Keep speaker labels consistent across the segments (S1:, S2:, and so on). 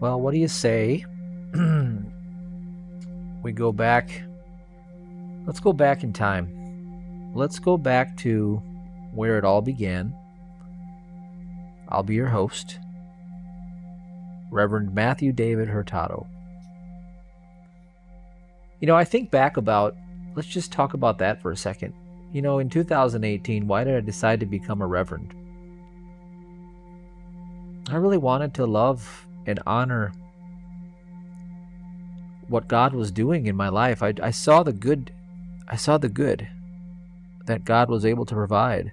S1: Well, what do you say? We go back. Let's go back in time. Let's go back to where it all began. I'll be your host, Reverend Matthew David Hurtado. I think back about, let's just talk about that for a second. In 2018, why did I decide to become a reverend? I really wanted to love and honor what God was doing in my life. I saw the good. I saw the good that God was able to provide.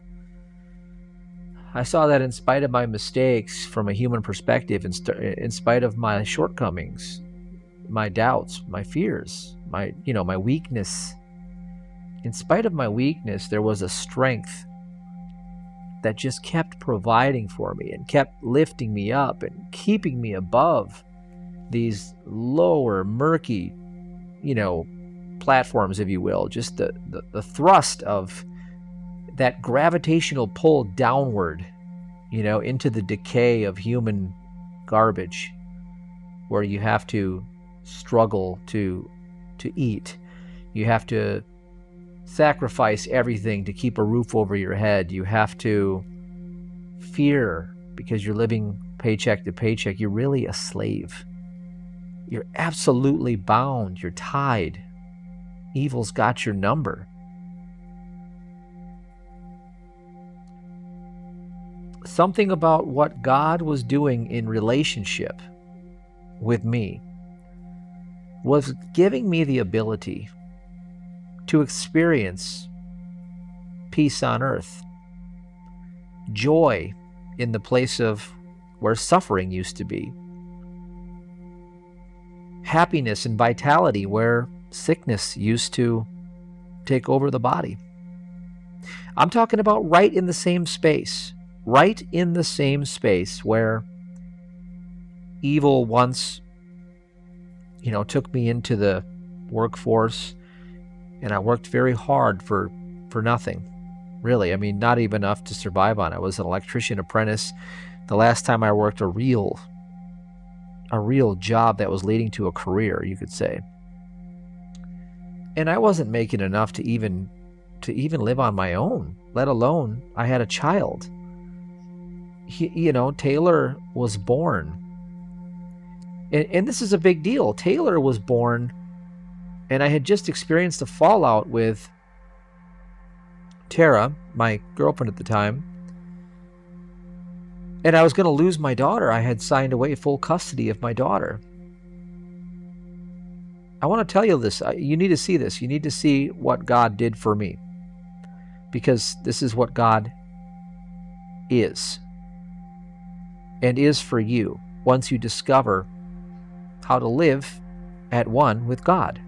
S1: I saw that in spite of my mistakes from a human perspective, in spite of my shortcomings, my doubts, my fears, my weakness, in spite of my weakness, there was a strength that just kept providing for me and kept lifting me up and keeping me above these lower, murky, platforms, if you will, just the thrust of that gravitational pull downward, into the decay of human garbage, where you have to struggle to eat. You have to sacrifice everything to keep a roof over your head. You have to fear because you're living paycheck to paycheck. You're really a slave. You're absolutely bound. You're tied. Evil's got your number. Something about what God was doing in relationship with me was giving me the ability to experience peace on earth, joy in the place of where suffering used to be, happiness and vitality where sickness used to take over the body. I'm talking about right in the same space where evil once, took me into the workforce, and I worked very hard for nothing, really. I mean, not even enough to survive on. I was an electrician apprentice. The last time I worked a real job that was leading to a career, you could say. And I wasn't making enough to even live on my own, let alone I had a child. Taylor was born. And this is a big deal. Taylor was born, and I had just experienced a fallout with Tara, my girlfriend at the time. And I was going to lose my daughter. I had signed away full custody of my daughter. I want to tell you this. You need to see this. You need to see what God did for me. Because this is what God is. And is for you once you discover how to live at one with God.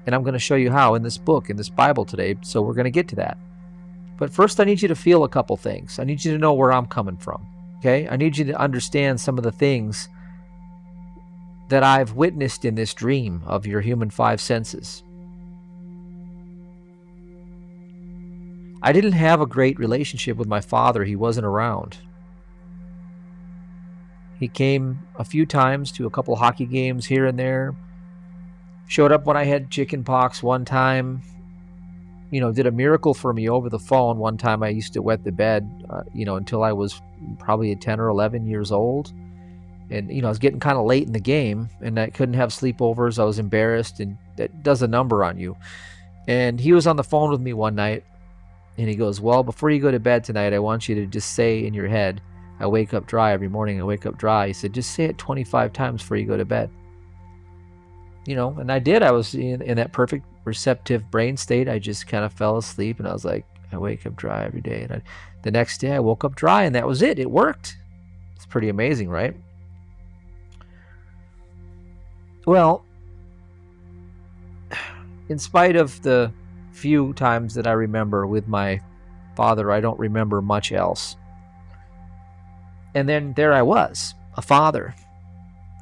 S1: And I'm going to show you how in this book, in this Bible today, so we're going to get to that. But first, I need you to feel a couple things. I need you to know where I'm coming from, okay? I need you to understand some of the things that I've witnessed in this dream of your human five senses. I didn't have a great relationship with my father. He wasn't around. He came a few times to a couple hockey games here and there. Showed up when I had chicken pox one time. Did a miracle for me over the phone. One time I used to wet the bed, until I was probably 10 or 11 years old. And, I was getting kind of late in the game, and I couldn't have sleepovers. I was embarrassed, and that does a number on you. And he was on the phone with me one night, and he goes, well, before you go to bed tonight, I want you to just say in your head, I wake up dry every morning. I wake up dry. He said, just say it 25 times before you go to bed. And I did. I was in that perfect receptive brain state. I just kind of fell asleep, and I was like, I wake up dry every day. And the next day I woke up dry, and that was it. It worked. It's pretty amazing, right? Well, in spite of the few times that I remember with my father, I don't remember much else. And then there I was, a father,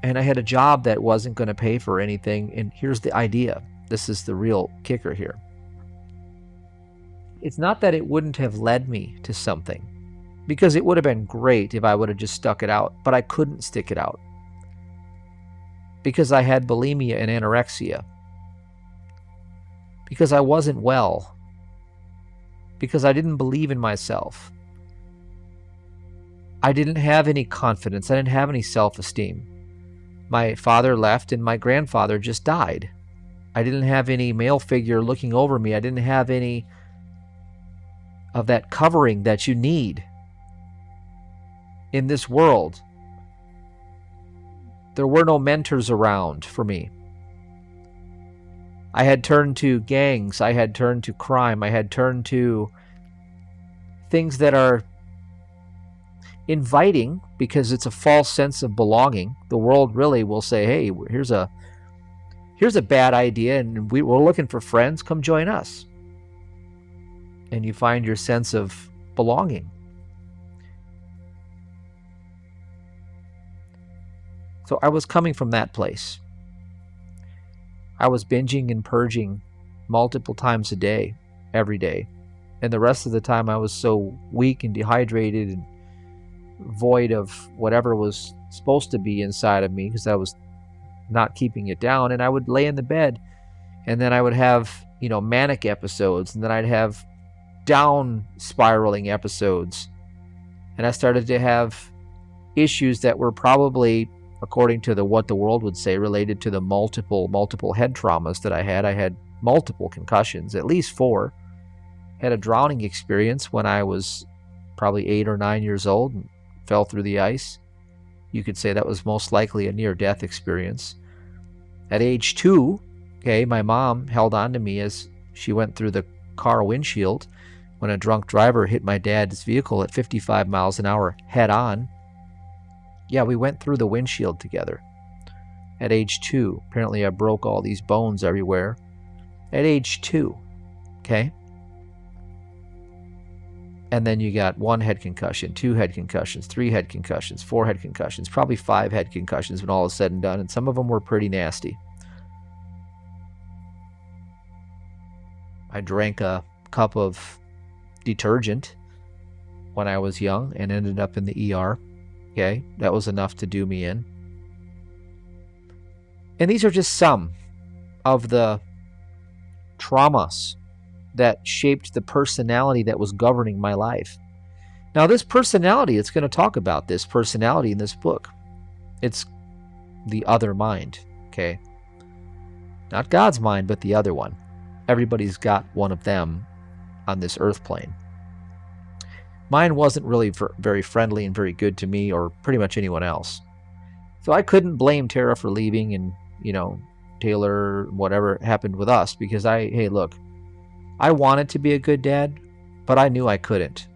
S1: and I had a job that wasn't going to pay for anything. And here's the idea. This is the real kicker here. It's not that it wouldn't have led me to something, because it would have been great if I would have just stuck it out, but I couldn't stick it out. because I had bulimia and anorexia, because I wasn't well, because I didn't believe in myself. I didn't have any confidence. I didn't have any self-esteem. My father left and my grandfather just died. I didn't have any male figure looking over me. I didn't have any of that covering that you need in this world. There were no mentors around for me. I had turned to gangs. I had turned to crime. I had turned to things that are inviting because it's a false sense of belonging. The world really will say, hey, here's a bad idea and we're looking for friends. Come join us. And you find your sense of belonging. So I was coming from that place. I was binging and purging multiple times a day, every day. And the rest of the time I was so weak and dehydrated and void of whatever was supposed to be inside of me because I was not keeping it down. And I would lay in the bed and then I would have, manic episodes, and then I'd have down spiraling episodes. And I started to have issues that were probably, according to what the world would say, related to the multiple head traumas that I had. I had multiple concussions, at least 4. Had a drowning experience when I was probably 8 or 9 years old and fell through the ice. You could say that was most likely a near-death experience. At age 2, my mom held on to me as she went through the car windshield when a drunk driver hit my dad's vehicle at 55 miles an hour head on. Yeah, we went through the windshield together. At age 2, apparently I broke all these bones everywhere. At age 2, okay? And then you got 1 head concussion, 2 head concussions, 3 head concussions, 4 head concussions, probably 5 head concussions when all is said and done, and some of them were pretty nasty. I drank a cup of detergent when I was young and ended up in the ER. Okay, that was enough to do me in. And these are just some of the traumas that shaped the personality that was governing my life. Now, this personality, it's going to talk about this personality in this book. It's the other mind, okay? Not God's mind, but the other one. Everybody's got one of them on this earth plane. Mine wasn't really very friendly and very good to me or pretty much anyone else. So I couldn't blame Tara for leaving and, Taylor, whatever happened with us, because hey, look, I wanted to be a good dad, but I knew I couldn't.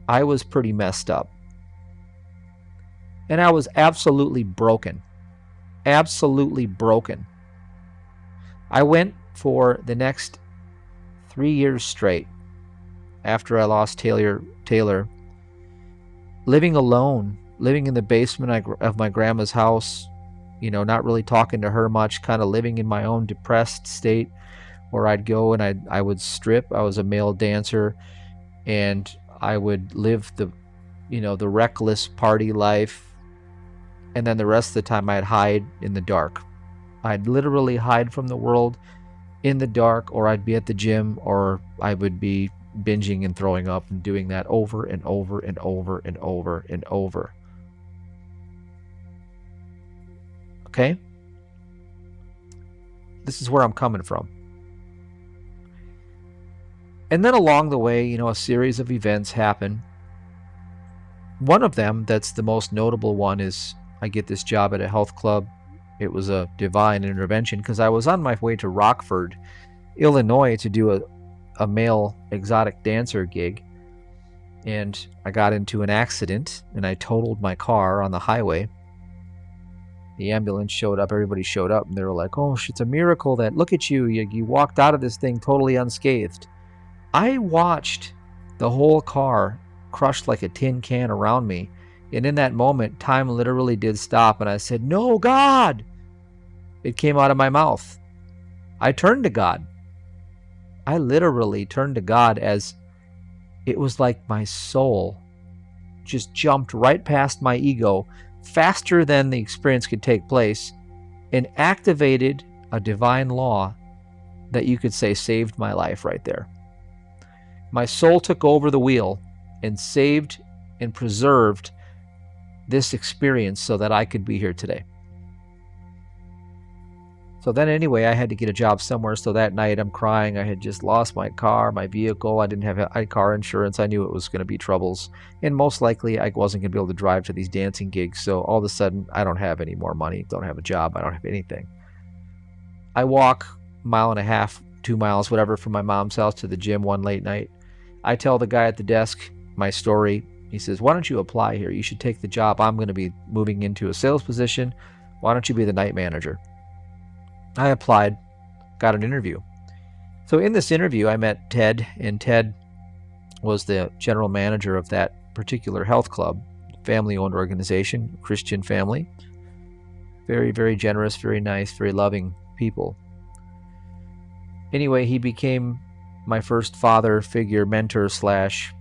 S1: I was pretty messed up. And I was absolutely broken. Absolutely broken. I went for the next 3 years straight after I lost Taylor, living alone, living in the basement of my grandma's house, not really talking to her much, kind of living in my own depressed state, where I'd go and I would strip. I was a male dancer, and I would live the reckless party life, and then the rest of the time I'd hide in the dark. I'd literally hide from the world in the dark, or I'd be at the gym, or I would be binging and throwing up and doing that over and over and over and over and over. Okay? This is where I'm coming from. And then along the way, a series of events happen. One of them, that's the most notable one, is I get this job at a health club. It was a divine intervention because I was on my way to Rockford, Illinois, to do a male exotic dancer gig. And I got into an accident and I totaled my car on the highway. The ambulance showed up, everybody showed up, and they were like, oh, it's a miracle that, look at you, you walked out of this thing totally unscathed. I watched the whole car crushed like a tin can around me. And in that moment, time literally did stop. And I said, no, God. It came out of my mouth. I turned to God. I literally turned to God, as it was like my soul just jumped right past my ego faster than the experience could take place. and activated a divine law that you could say saved my life right there. My soul took over the wheel and saved and preserved this experience so that I could be here today. So then anyway, I had to get a job somewhere. So that night I'm crying. I had just lost my car, my vehicle. I didn't have car insurance. I knew it was going to be troubles. And most likely I wasn't going to be able to drive to these dancing gigs. So all of a sudden I don't have any more money, don't have a job, I don't have anything. I walk a mile and a half, 2 miles, whatever, from my mom's house to the gym one late night. I tell the guy at the desk my story. He says, why don't you apply here? You should take the job. I'm going to be moving into a sales position. Why don't you be the night manager? I applied, got an interview. So in this interview, I met Ted, and Ted was the general manager of that particular health club, family-owned organization, Christian family. Very, very generous, very nice, very loving people. Anyway, he became my first father figure, mentor slash,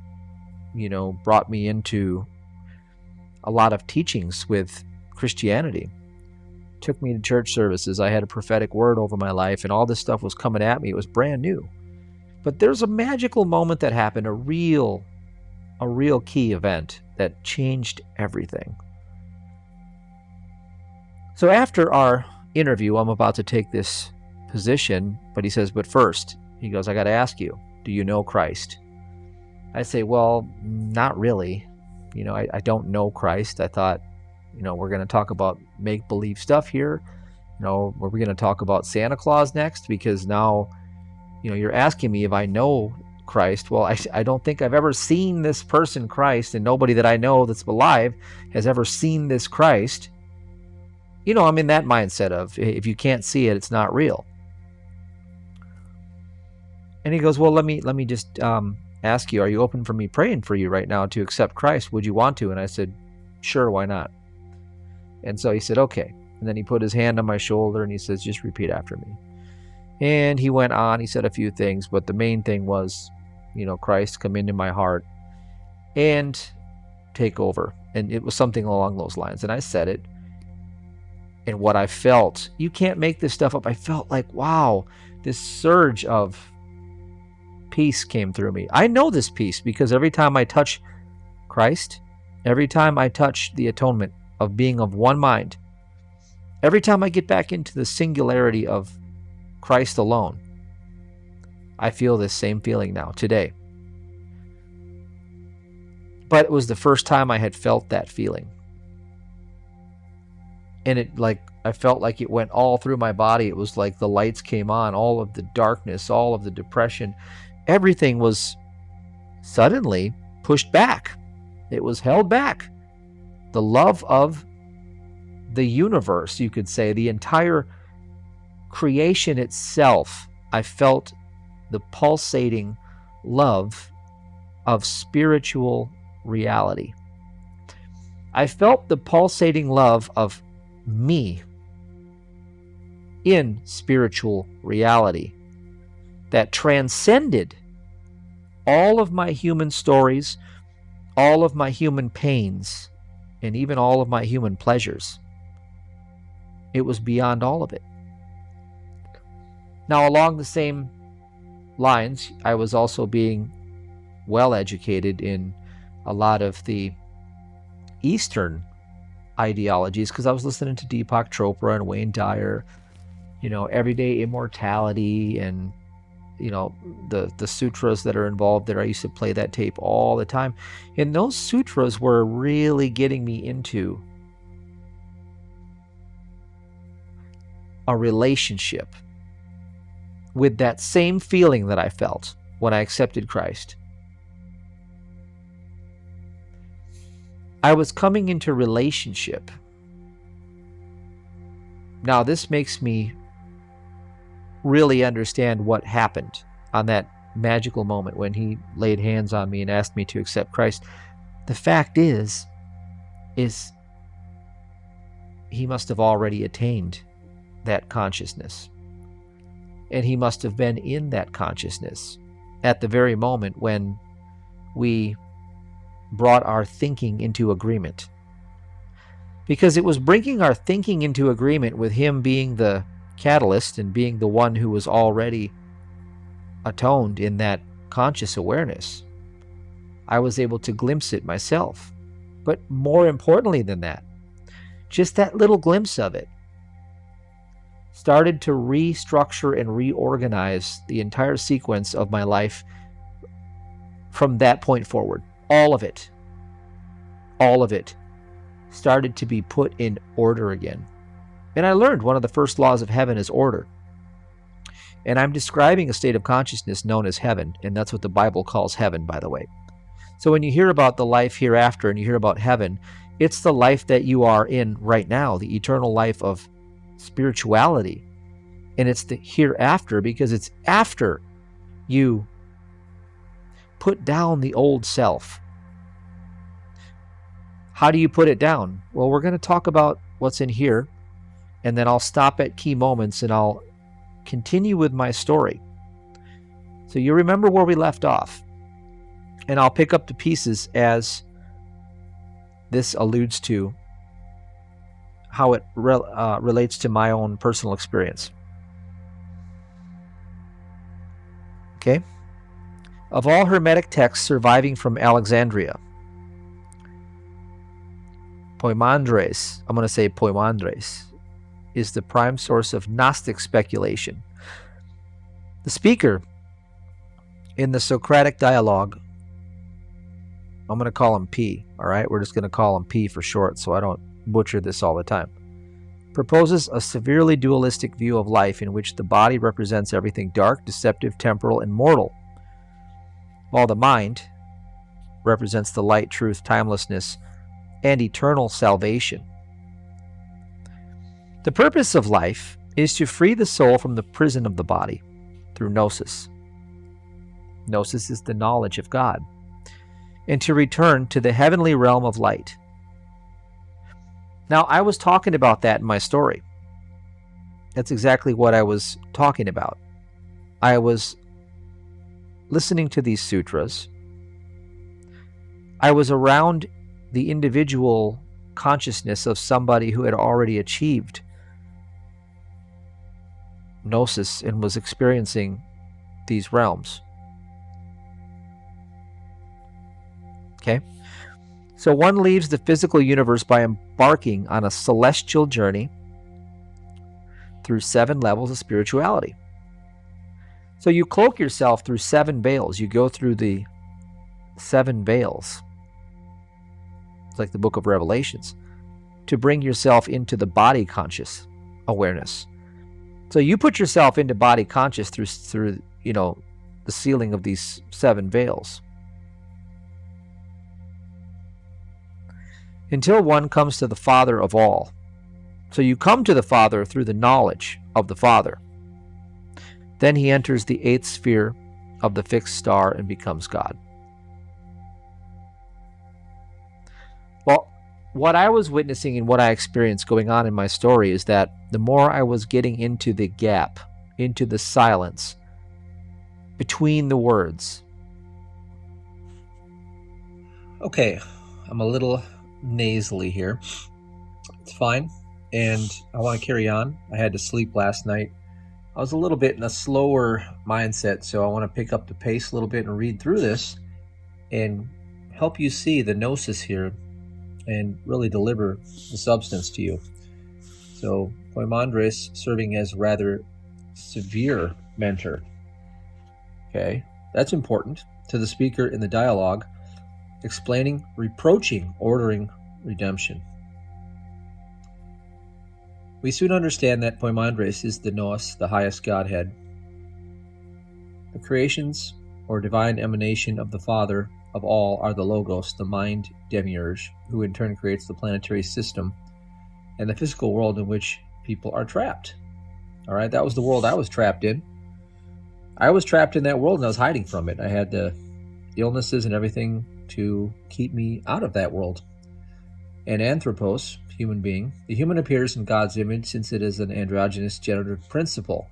S1: brought me into a lot of teachings with Christianity. Took me to church services. I had a prophetic word over my life, and all this stuff was coming at me. It was brand new. But there's a magical moment that happened, a real key event that changed everything. So after our interview, I'm about to take this position, but he says, but first, he goes, I got to ask you, do you know Christ? I say, well, not really. I don't know Christ. I thought, we're going to talk about make-believe stuff here. We're going to talk about Santa Claus next, because now, you're asking me if I know Christ. Well, I don't think I've ever seen this person, Christ, and nobody that I know that's alive has ever seen this Christ. I'm in that mindset of, if you can't see it, it's not real. And he goes, well, let me just ask you, are you open for me praying for you right now to accept Christ? Would you want to? And I said, sure, why not? And so he said, okay. And then he put his hand on my shoulder and he says, just repeat after me. And he went on, he said a few things, but the main thing was, Christ, come into my heart and take over. And it was something along those lines. And I said it. And what I felt, you can't make this stuff up. I felt like, wow, this surge of peace came through me. I know this peace because every time I touch Christ, every time I touch the atonement of being of one mind, every time I get back into the singularity of Christ alone, I feel this same feeling now, today. But it was the first time I had felt that feeling. And I felt like it went all through my body. It was like the lights came on, all of the darkness, all of the depression. Everything was suddenly pushed back. It was held back. The love of the universe, you could say, the entire creation itself, I felt the pulsating love of spiritual reality. I felt the pulsating love of me in spiritual reality that transcended all of my human stories, all of my human pains, and even all of my human pleasures. It was beyond all of it. Now, along the same lines, I was also being well educated in a lot of the Eastern ideologies, because I was listening to Deepak Chopra and Wayne Dyer, everyday immortality, and the sutras that are involved there. I used to play that tape all the time, and those sutras were really getting me into a relationship with that same feeling that I felt when I accepted Christ. I was coming into relationship. Now, this makes me really understand what happened on that magical moment when he laid hands on me and asked me to accept Christ. The fact is he must have already attained that consciousness. And he must have been in that consciousness at the very moment when we brought our thinking into agreement. because it was bringing our thinking into agreement with him being the catalyst and being the one who was already atoned in that conscious awareness. I was able to glimpse it myself. But more importantly than that, just that little glimpse of it started to restructure and reorganize the entire sequence of my life from that point forward. All of it started to be put in order again. And I learned one of the first laws of heaven is order. And I'm describing a state of consciousness known as heaven, and that's what the Bible calls heaven, by the way. So when you hear about the life hereafter and you hear about heaven, it's the life that you are in right now, the eternal life of spirituality. And it's the hereafter because it's after you put down the old self. How do you put it down? Well, we're going to talk about what's in here, and then I'll stop at key moments and I'll continue with my story. So you remember where we left off, and I'll pick up the pieces as this alludes to how it relates to my own personal experience. Okay? Of all Hermetic texts surviving from Alexandria, Poimandres, I'm going to say Poimandres, is the prime source of Gnostic speculation. The speaker in the Socratic dialogue, I'm going to call him P, all right? We're just going to call him P for short so I don't butcher this all the time, proposes a severely dualistic view of life in which the body represents everything dark, deceptive, temporal, and mortal, while the mind represents the light, truth, timelessness, and eternal salvation. The purpose of life is to free the soul from the prison of the body through gnosis. Gnosis is the knowledge of God, and to return to the heavenly realm of light. Now, I was talking about that in my story. That's exactly what I was talking about. I was listening to these sutras. I was around the individual consciousness of somebody who had already achieved gnosis and was experiencing these realms. Okay? So one leaves the physical universe by embarking on a celestial journey through 7 levels of spirituality. So you cloak yourself through 7 veils. You go through the 7 veils. It's like the book of Revelations, to bring yourself into the body conscious awareness. So you put yourself into body conscious through the sealing of these 7 veils, until one comes to the Father of all. So you come to the Father through the knowledge of the Father. Then he enters the 8th sphere of the fixed star and becomes God. Well, what I was witnessing and what I experienced going on in my story is that the more I was getting into the gap, into the silence between the words. Okay, I'm a little nasally here. It's fine, and I want to carry on. I had to sleep last night. I was a little bit in a slower mindset, so I want to pick up the pace a little bit and read through this and help you see the gnosis here and really deliver the substance to you. So Poimandres serving as rather severe mentor. Okay, that's important to the speaker in the dialogue, explaining, reproaching, ordering redemption. We soon understand that Poimandres is the Nous, the highest Godhead, the creations or divine emanation of the Father of all are the Logos, the mind demiurge, who in turn creates the planetary system and the physical world in which people are trapped. All right, that was the world I was trapped in. I was trapped in that world and I was hiding from it. I had the illnesses and everything to keep me out of that world. And anthropos, human being, the human appears in God's image since it is an androgynous generative principle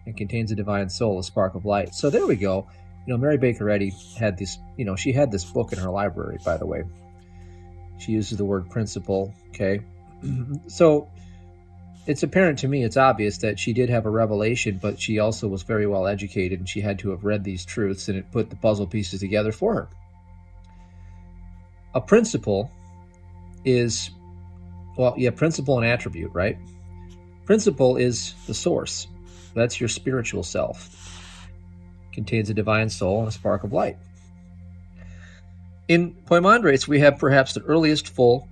S1: and contains a divine soul, a spark of light. So there we go. Mary Baker Eddy had this, she had this book in her library, by the way. She uses the word principle, okay? So it's apparent to me, it's obvious that she did have a revelation, but she also was very well educated, and she had to have read these truths, and it put the puzzle pieces together for her. A principle is, principle and attribute, right? Principle is the source. That's your spiritual self. Contains a divine soul and a spark of light. In Poimandres, we have perhaps the earliest full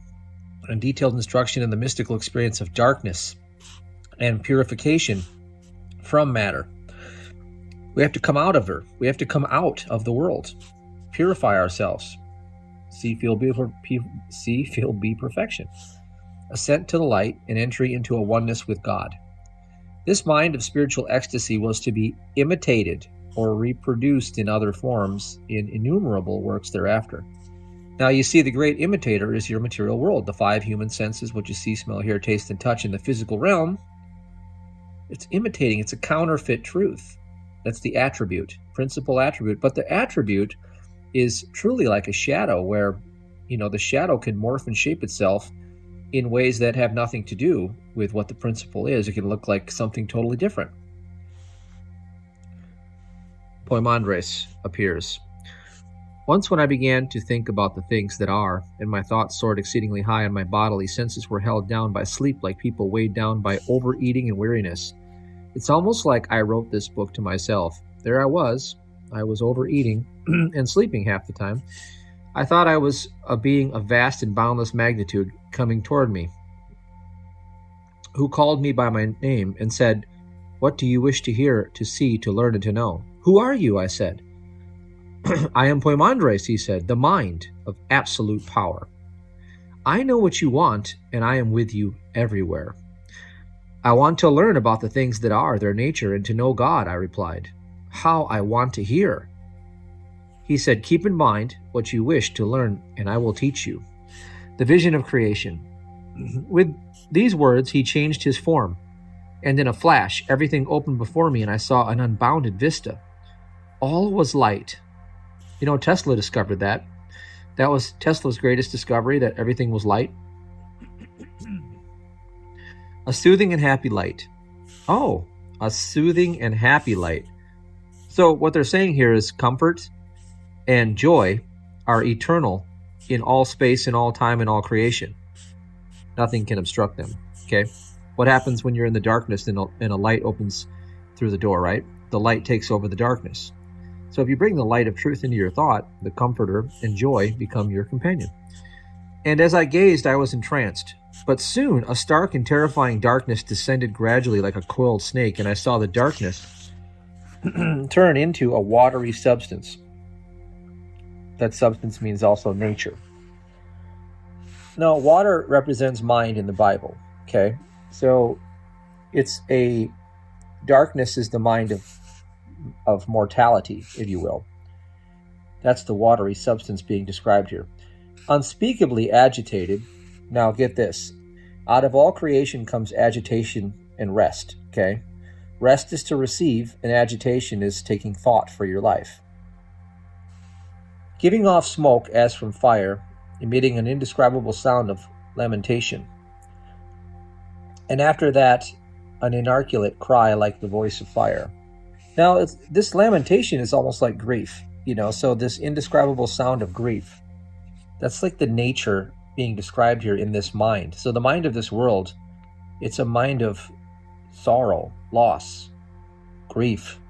S1: and detailed instruction in the mystical experience of darkness and purification from matter. We have to come out of her. We have to come out of the world, purify ourselves. See, feel, be perfection. Ascent to the light and entry into a oneness with God. This mind of spiritual ecstasy was to be imitated or reproduced in other forms in innumerable works thereafter. Now you see, the great imitator is your material world, the 5 human senses, what you see, smell, hear, taste, and touch in the physical realm. It's imitating, it's a counterfeit truth. That's the attribute, principal attribute. But the attribute is truly like a shadow where, the shadow can morph and shape itself in ways that have nothing to do with what the principle is. It can look like something totally different. Poimandres appears. Once when I began to think about the things that are, and my thoughts soared exceedingly high, and my bodily senses were held down by sleep like people weighed down by overeating and weariness. It's almost like I wrote this book to myself. There I was overeating and sleeping half the time. I thought I was a being of vast and boundless magnitude coming toward me, who called me by my name and said, "What do you wish to hear, to see, to learn, and to know?" "Who are you?" I said. "I am Poimandres," he said, "the mind of absolute power. I know what you want, and I am with you everywhere." "I want to learn about the things that are, their nature, and to know God," I replied. "How I want to hear." He said, "Keep in mind what you wish to learn, and I will teach you." The vision of creation. With these words, he changed his form, and in a flash, everything opened before me, and I saw an unbounded vista. All was light. Tesla discovered that. That was Tesla's greatest discovery, that everything was light. A soothing and happy light. Oh, a soothing and happy light. So what they're saying here is comfort and joy are eternal in all space and all time and all creation. Nothing can obstruct them, okay? What happens when you're in the darkness and a light opens through the door, right? The light takes over the darkness. So if you bring the light of truth into your thought, the comforter and joy become your companion. And as I gazed, I was entranced. But soon a stark and terrifying darkness descended gradually like a coiled snake, and I saw the darkness turn into a watery substance. That substance means also nature. Now, water represents mind in the Bible, okay? So darkness is the mind of mortality, if you will. That's the watery substance being described here. Unspeakably agitated. Now get this. Out of all creation comes agitation and rest, okay? Rest is to receive, and agitation is taking thought for your life. Giving off smoke as from fire, emitting an indescribable sound of lamentation. And after that, an inarticulate cry like the voice of fire. Now, this lamentation is almost like grief, so this indescribable sound of grief. That's like the nature being described here in this mind. So the mind of this world, it's a mind of sorrow, loss, grief.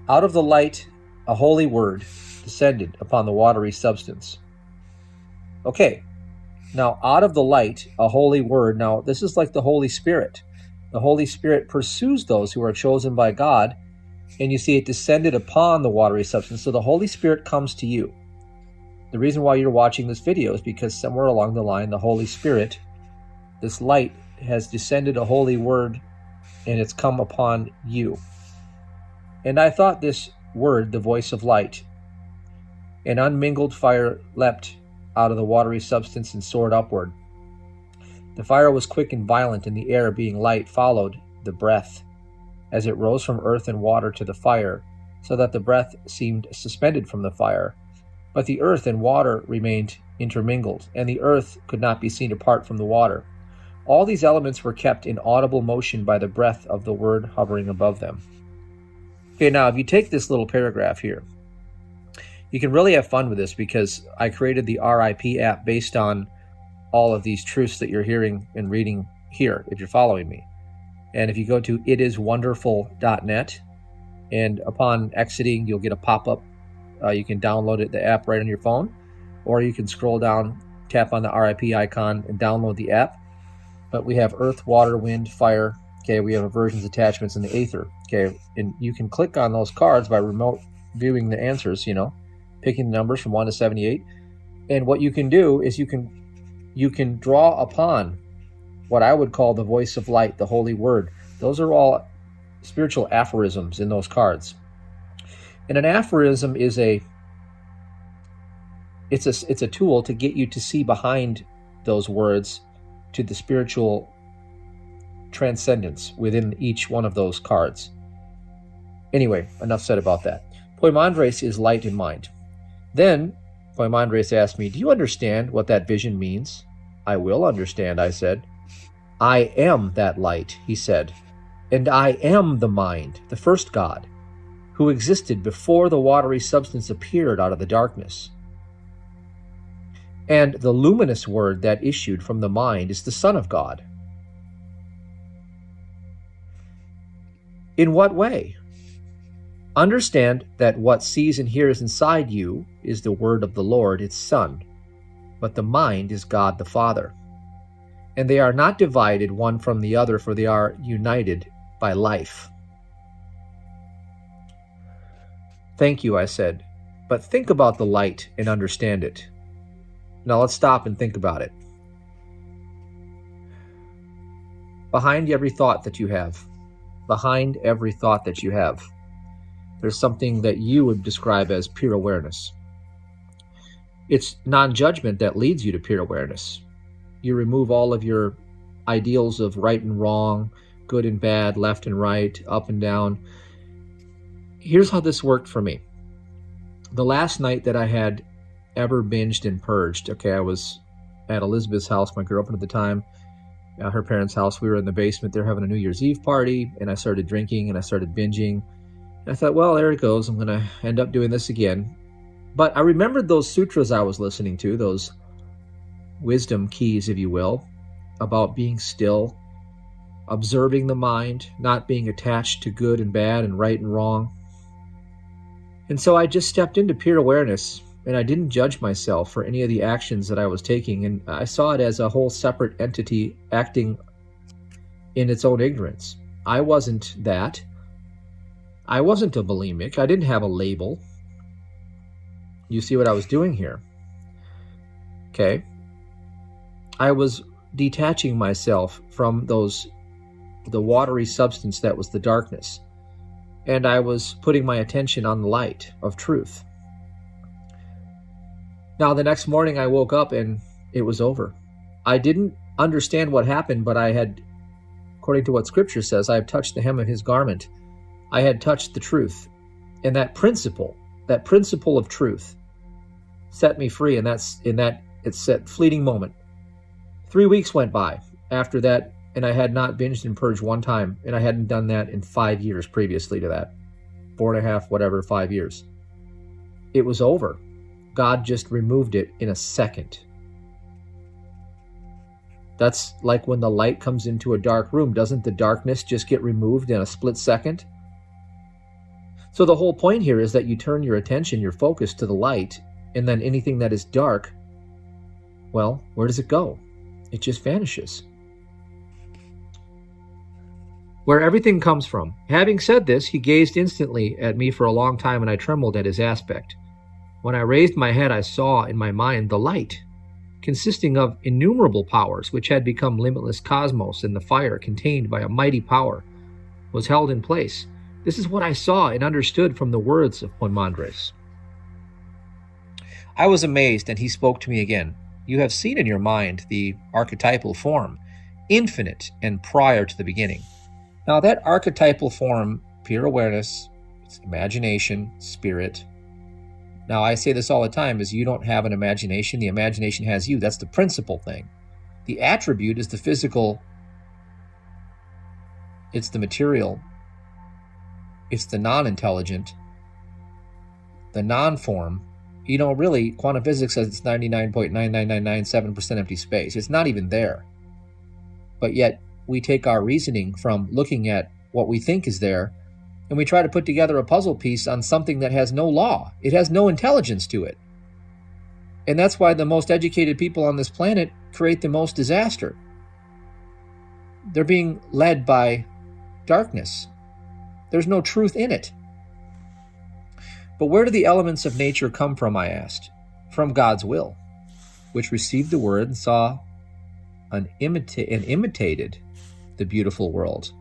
S1: Out of the light, a holy word descended upon the watery substance. Okay, now out of the light, a holy word. Now, this is like the Holy Spirit. The Holy Spirit pursues those who are chosen by God, and you see it descended upon the watery substance. So the Holy Spirit comes to you. The reason why you're watching this video is because somewhere along the line, the Holy Spirit, this light, has descended a holy word, and it's come upon you. And I thought this word, the voice of light, an unmingled fire leapt out of the watery substance and soared upward. The fire was quick and violent, and the air, being light, followed the breath as it rose from earth and water to the fire, so that the breath seemed suspended from the fire, But the earth and water remained intermingled, and the earth could not be seen apart from the water. All these elements were kept in audible motion by the breath of the word hovering above them. Okay, now if you take this little paragraph here, you can really have fun with this because I created the RIP app based on all of these truths that you're hearing and reading here, if you're following me. And if you go to itiswonderful.net, and upon exiting, you'll get a pop-up. You can download it, the app right on your phone, or you can scroll down, tap on the RIP icon, and download the app. But we have earth, water, wind, fire. Okay, we have aversions, attachments, and the aether. Okay, and you can click on those cards by remote viewing the answers, picking the numbers from 1 to 78. And what you can do is you can draw upon what I would call the voice of light, the holy word. Those are all spiritual aphorisms in those cards. And an aphorism is it's a tool to get you to see behind those words to the spiritual transcendence within each one of those cards. Anyway, enough said about that. Poimandres is light in mind. Then Poimandres asked me, "Do you understand what that vision means?" "I will understand," I said. "I am that light," he said, "and I am the mind, the first God, who existed before the watery substance appeared out of the darkness. And the luminous word that issued from the mind is the Son of God." "In what way?" "Understand that what sees and hears inside you is the word of the Lord, its Son, but the mind is God the Father. And they are not divided one from the other, for they are united by life." "Thank you," I said, "but think about the light and understand it." Now let's stop and think about it. Behind every thought that you have, there's something that you would describe as pure awareness. It's non-judgment that leads you to pure awareness. You remove all of your ideals of right and wrong, good and bad, left and right, up and down. Here's how this worked for me. The last night that I had ever binged and purged, I was at Elizabeth's house, my girlfriend at the time, her parents' house. We were in the basement. They're having a New Year's Eve party, and I started drinking, and I started binging. And I thought, well, there it goes. I'm going to end up doing this again. But I remembered those sutras I was listening to, those wisdom keys, if you will, about being still, observing the mind, not being attached to good and bad and right and wrong. And so I just stepped into pure awareness, and I didn't judge myself for any of the actions that I was taking. And I saw it as a whole separate entity acting in its own ignorance. I wasn't that. I wasn't a bulimic. I didn't have a label. You see what I was doing here? Okay. I was detaching myself from the watery substance that was the darkness. And I was putting my attention on the light of truth. Now, the next morning I woke up and it was over. I didn't understand what happened, but I had, according to what Scripture says, I have touched the hem of his garment. I had touched the truth. And that principle of truth set me free, and it's that fleeting moment. 3 weeks went by after that, and I had not binged and purged one time, and I hadn't done that in 5 years previously to that. 4.5, 5 years. It was over. God just removed it in a second. That's like when the light comes into a dark room. Doesn't the darkness just get removed in a split second? So the whole point here is that you turn your attention, your focus to the light, and then anything that is dark, well, where does it go? It just vanishes. Where everything comes from. Having said this, he gazed instantly at me for a long time, and I trembled at his aspect. When I raised my head, I saw in my mind the light, consisting of innumerable powers, which had become limitless cosmos, and the fire, contained by a mighty power, was held in place. This is what I saw and understood from the words of Poimandres. I was amazed, and he spoke to me again. You have seen in your mind the archetypal form, infinite and prior to the beginning. Now that archetypal form, pure awareness, it's imagination, spirit, Now, I say this all the time, is you don't have an imagination. The imagination has you. That's the principal thing. The attribute is the physical. It's the material. It's the non-intelligent, the non-form. Really, quantum physics says it's 99.99997% empty space. It's not even there. But yet, we take our reasoning from looking at what we think is there, and we try to put together a puzzle piece on something that has no law. It has no intelligence to it. And that's why the most educated people on this planet create the most disaster. They're being led by darkness. There's no truth in it. But where do the elements of nature come from, I asked? From God's will, which received the word and saw and imitated the beautiful world.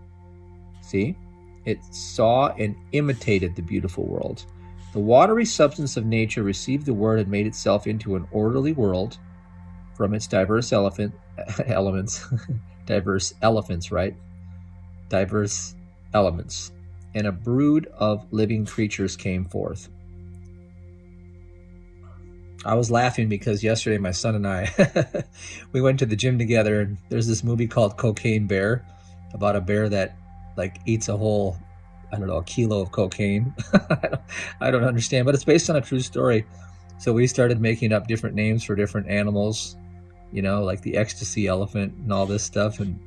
S1: See? It saw and imitated the beautiful world. The watery substance of nature received the word and made itself into an orderly world from its diverse elements. Diverse elephants, right? Diverse elements. And a brood of living creatures came forth. I was laughing because yesterday my son and I, we went to the gym together, and there's this movie called Cocaine Bear about a bear that eats a whole, a kilo of cocaine. I don't understand, but it's based on a true story. So we started making up different names for different animals, like the ecstasy elephant and all this stuff. And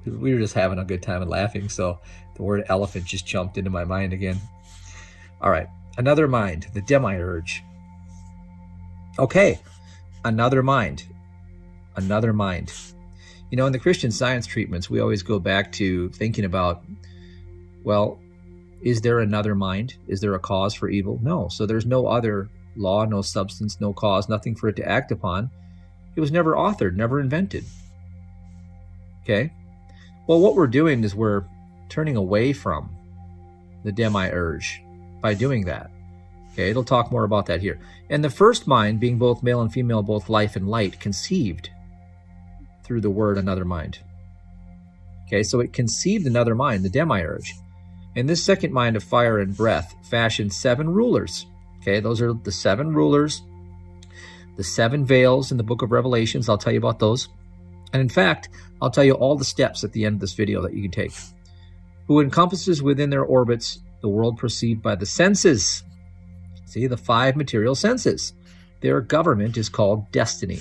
S1: we were just having a good time and laughing. So the word elephant just jumped into my mind again. All right. Another mind, the demiurge. Okay. Another mind. Another mind. In the Christian Science treatments, we always go back to thinking about, well, is there another mind? Is there a cause for evil? No. So there's no other law, no substance, no cause, nothing for it to act upon. It was never authored, never invented. Okay? Well, what we're doing is we're turning away from the demiurge by doing that. Okay, it'll talk more about that here. And the first mind, being both male and female, both life and light, conceived through the word another mind. Okay, so it conceived another mind, the demiurge. And this second mind of fire and breath fashioned 7 rulers. Okay, those are the 7 rulers, the 7 veils in the book of Revelations. I'll tell you about those. And in fact, I'll tell you all the steps at the end of this video that you can take. Who encompasses within their orbits the world perceived by the senses. See, the 5 material senses. Their government is called destiny.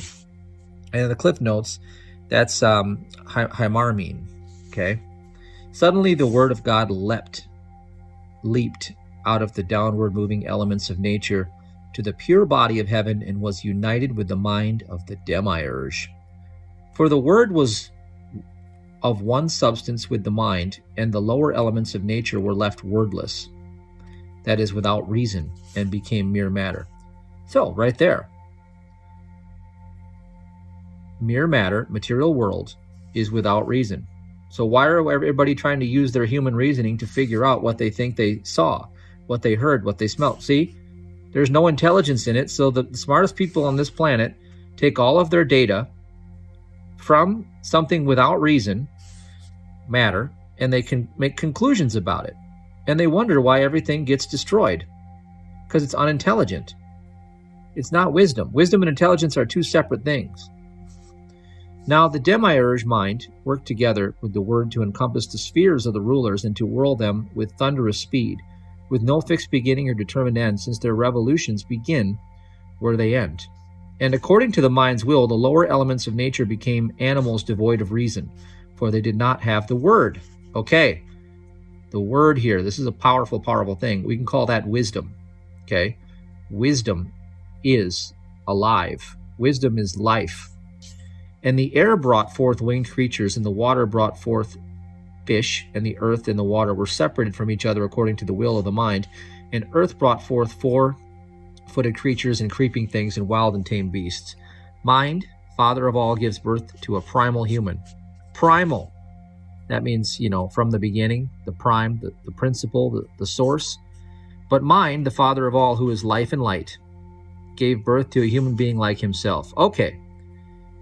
S1: And in the cliff notes, that's Hymarmene. Okay. Suddenly the word of God leaped out of the downward moving elements of nature to the pure body of heaven and was united with the mind of the demiurge. For the word was of one substance with the mind, and the lower elements of nature were left wordless, that is, without reason, and became mere matter. So, right there. Mere matter, material world, is without reason. So why are everybody trying to use their human reasoning to figure out what they think they saw, what they heard, what they smelled? See, there's no intelligence in it, so the smartest people on this planet take all of their data from something without reason, matter, and they can make conclusions about it. And they wonder why everything gets destroyed, because it's unintelligent. It's not wisdom. Wisdom and intelligence are 2 separate things. Now, the demiurge mind worked together with the word to encompass the spheres of the rulers and to whirl them with thunderous speed, with no fixed beginning or determined end, since their revolutions begin where they end. And according to the mind's will, the lower elements of nature became animals devoid of reason, for they did not have the word. Okay, the word here, this is a powerful, powerful thing. We can call that wisdom. Okay, wisdom is alive. Wisdom is life. And the air brought forth winged creatures, and the water brought forth fish, and the earth and the water were separated from each other according to the will of the mind. And earth brought forth 4-footed creatures and creeping things and wild and tame beasts. Mind, father of all, gives birth to a primal human. Primal. That means, from the beginning, the prime, the principle, the source. But mind, the father of all, who is life and light, gave birth to a human being like himself. Okay.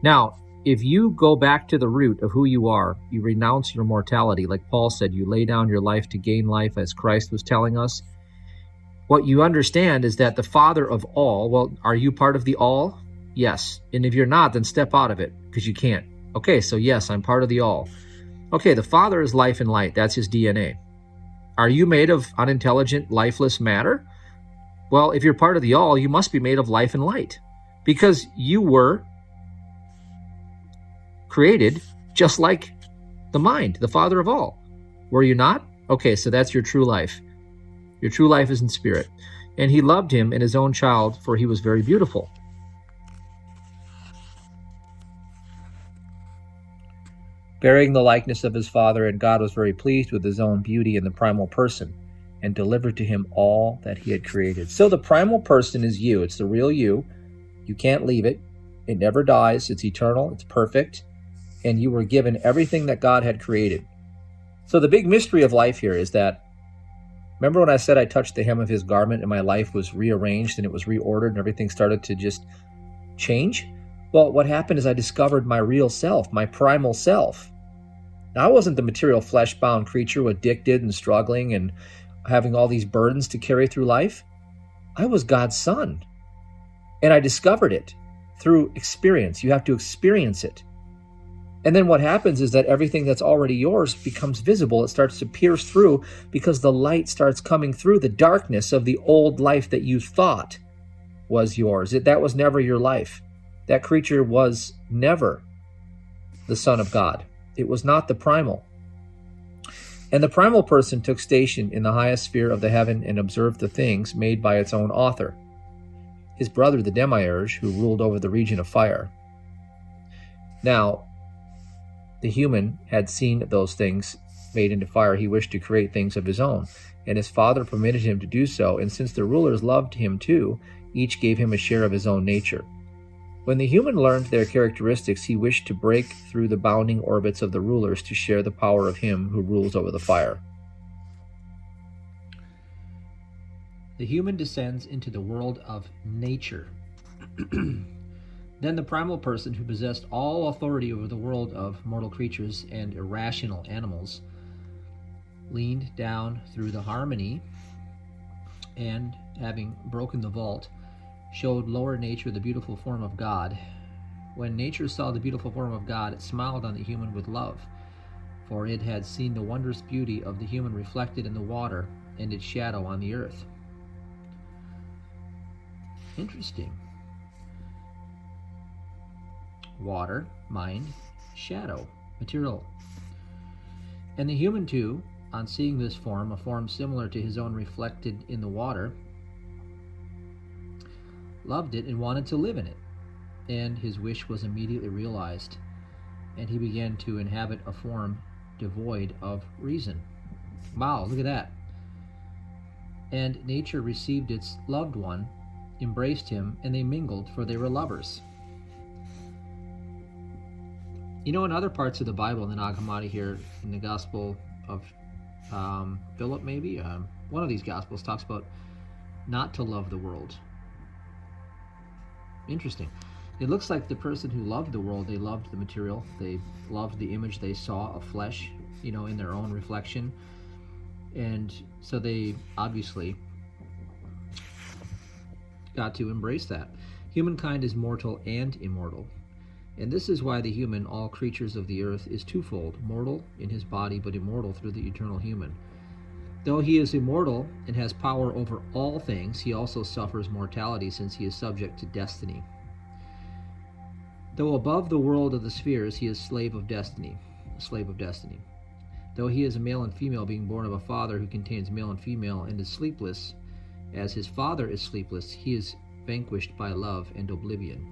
S1: Now, if you go back to the root of who you are, you renounce your mortality. Like Paul said, you lay down your life to gain life, as Christ was telling us. what you understand is that the Father of all, well, are you part of the all? Yes. And if you're not, then step out of it, because you can't. Okay, so yes, I'm part of the all. Okay, the Father is life and light. That's his DNA. Are you made of unintelligent, lifeless matter? Well, if you're part of the all, you must be made of life and light, because you were created just like the mind, the Father of all. Were you not? Okay, so that's your true life. Your true life is in spirit. And he loved him and his own child, for he was very beautiful. Bearing the likeness of his Father, and God was very pleased with his own beauty in the primal person, and delivered to him all that he had created. So the primal person is you. It's the real you. You can't leave it. It never dies. It's eternal. It's perfect. And you were given everything that God had created. So the big mystery of life here is that, remember when I said I touched the hem of his garment and my life was rearranged and it was reordered and everything started to just change? Well, what happened is I discovered my real self, my primal self. Now, I wasn't the material flesh-bound creature addicted and struggling and having all these burdens to carry through life. I was God's son. And I discovered it through experience. You have to experience it. And then what happens is that everything that's already yours becomes visible. It starts to pierce through because the light starts coming through the darkness of the old life that you thought was yours. That was never your life. That creature was never the Son of God. It was not the primal. And the primal person took station in the highest sphere of the heaven and observed the things made by its own author, his brother the Demiurge, who ruled over the region of fire. Now, the human had seen those things made into fire. He wished to create things of his own, and his father permitted him to do so. And since the rulers loved him too, each gave him a share of his own nature. When the human learned their characteristics, he wished to break through the bounding orbits of the rulers to share the power of him who rules over the fire. The human descends into the world of nature. Then the primal person, who possessed all authority over the world of mortal creatures and irrational animals, leaned down through the harmony and, having broken the vault, showed lower nature the beautiful form of God. When nature saw the beautiful form of God, it smiled on the human with love, for it had seen the wondrous beauty of the human reflected in the water and its shadow on the earth. Interesting. Water, mind, shadow, material. And the human too, on seeing this form, a form similar to his own reflected in the water, loved it and wanted to live in it. And his wish was immediately realized, and he began to inhabit a form devoid of reason. Wow, look at that. And nature received its loved one, embraced him, and they mingled, for they were lovers. You know, in other parts of the Bible, in the Nag Hammadi here, in the Gospel of Philip, maybe, one of these Gospels talks about not to love the world. Interesting. It looks like the person who loved the world, they loved the material, they loved the image they saw of flesh, you know, in their own reflection. And so they obviously got to embrace that. Humankind is mortal and immortal. And this is why the human, all creatures of the earth, is twofold, mortal in his body, but immortal through the eternal human. Though he is immortal and has power over all things, he also suffers mortality, since he is subject to destiny. Though above the world of the spheres, he is slave of destiny, a slave of destiny. Though he is a male and female, being born of a father who contains male and female, and is sleepless, as his father is sleepless, he is vanquished by love and oblivion.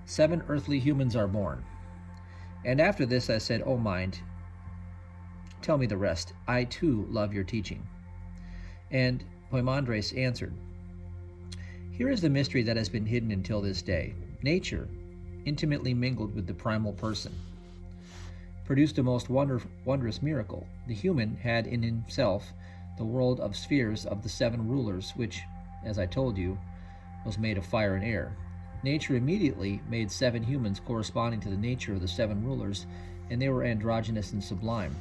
S1: 7 earthly humans are born. And after this I said, O mind, tell me the rest. I too love your teaching. And Poimandres answered, Here is the mystery that has been hidden until this day. Nature, intimately mingled with the primal person, produced a most wondrous miracle. The human had in himself the world of spheres of the 7 rulers, which, as I told you, was made of fire and air. Nature immediately made 7 humans corresponding to the nature of the 7 rulers, and they were androgynous and sublime.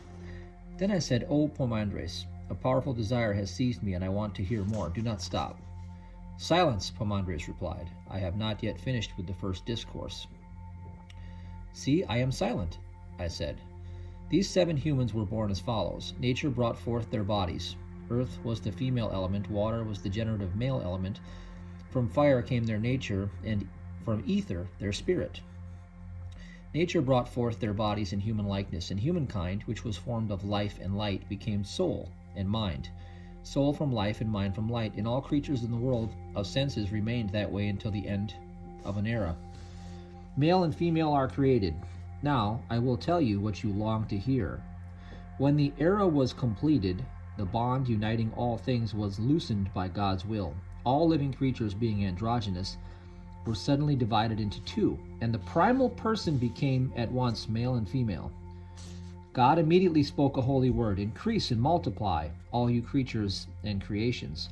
S1: Then I said, O Poimandres, a powerful desire has seized me, and I want to hear more. Do not stop. Silence, Poimandres replied. I have not yet finished with the first discourse. See, I am silent, I said. These 7 humans were born as follows. Nature brought forth their bodies. Earth was the female element, water was the generative male element. From fire came their nature, and from ether their spirit. Nature brought forth their bodies in human likeness, and humankind, which was formed of life and light, became soul and mind. Soul from life and mind from light, and all creatures in the world of senses remained that way until the end of an era. Male and female are created. Now I will tell you what you long to hear. When the era was completed, the bond uniting all things was loosened by God's will. All living creatures, being androgynous, were suddenly divided into 2, and the primal person became at once male and female. God immediately spoke a holy word, increase and multiply, all you creatures and creations,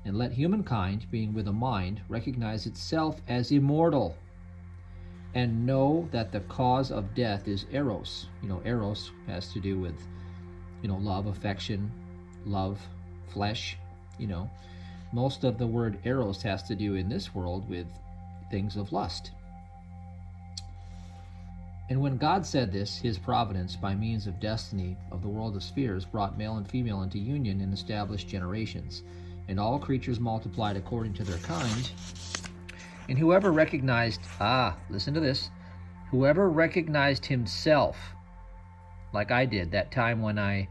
S1: and let humankind, being with a mind, recognize itself as immortal, and know that the cause of death is Eros. Eros has to do with, love, affection, love, flesh. Most of the word Eros has to do in this world with things of lust. And when God said this, his providence, by means of destiny of the world of spheres, brought male and female into union and established generations. And all creatures multiplied according to their kind. And whoever recognized, listen to this, whoever recognized himself, like I did that time when I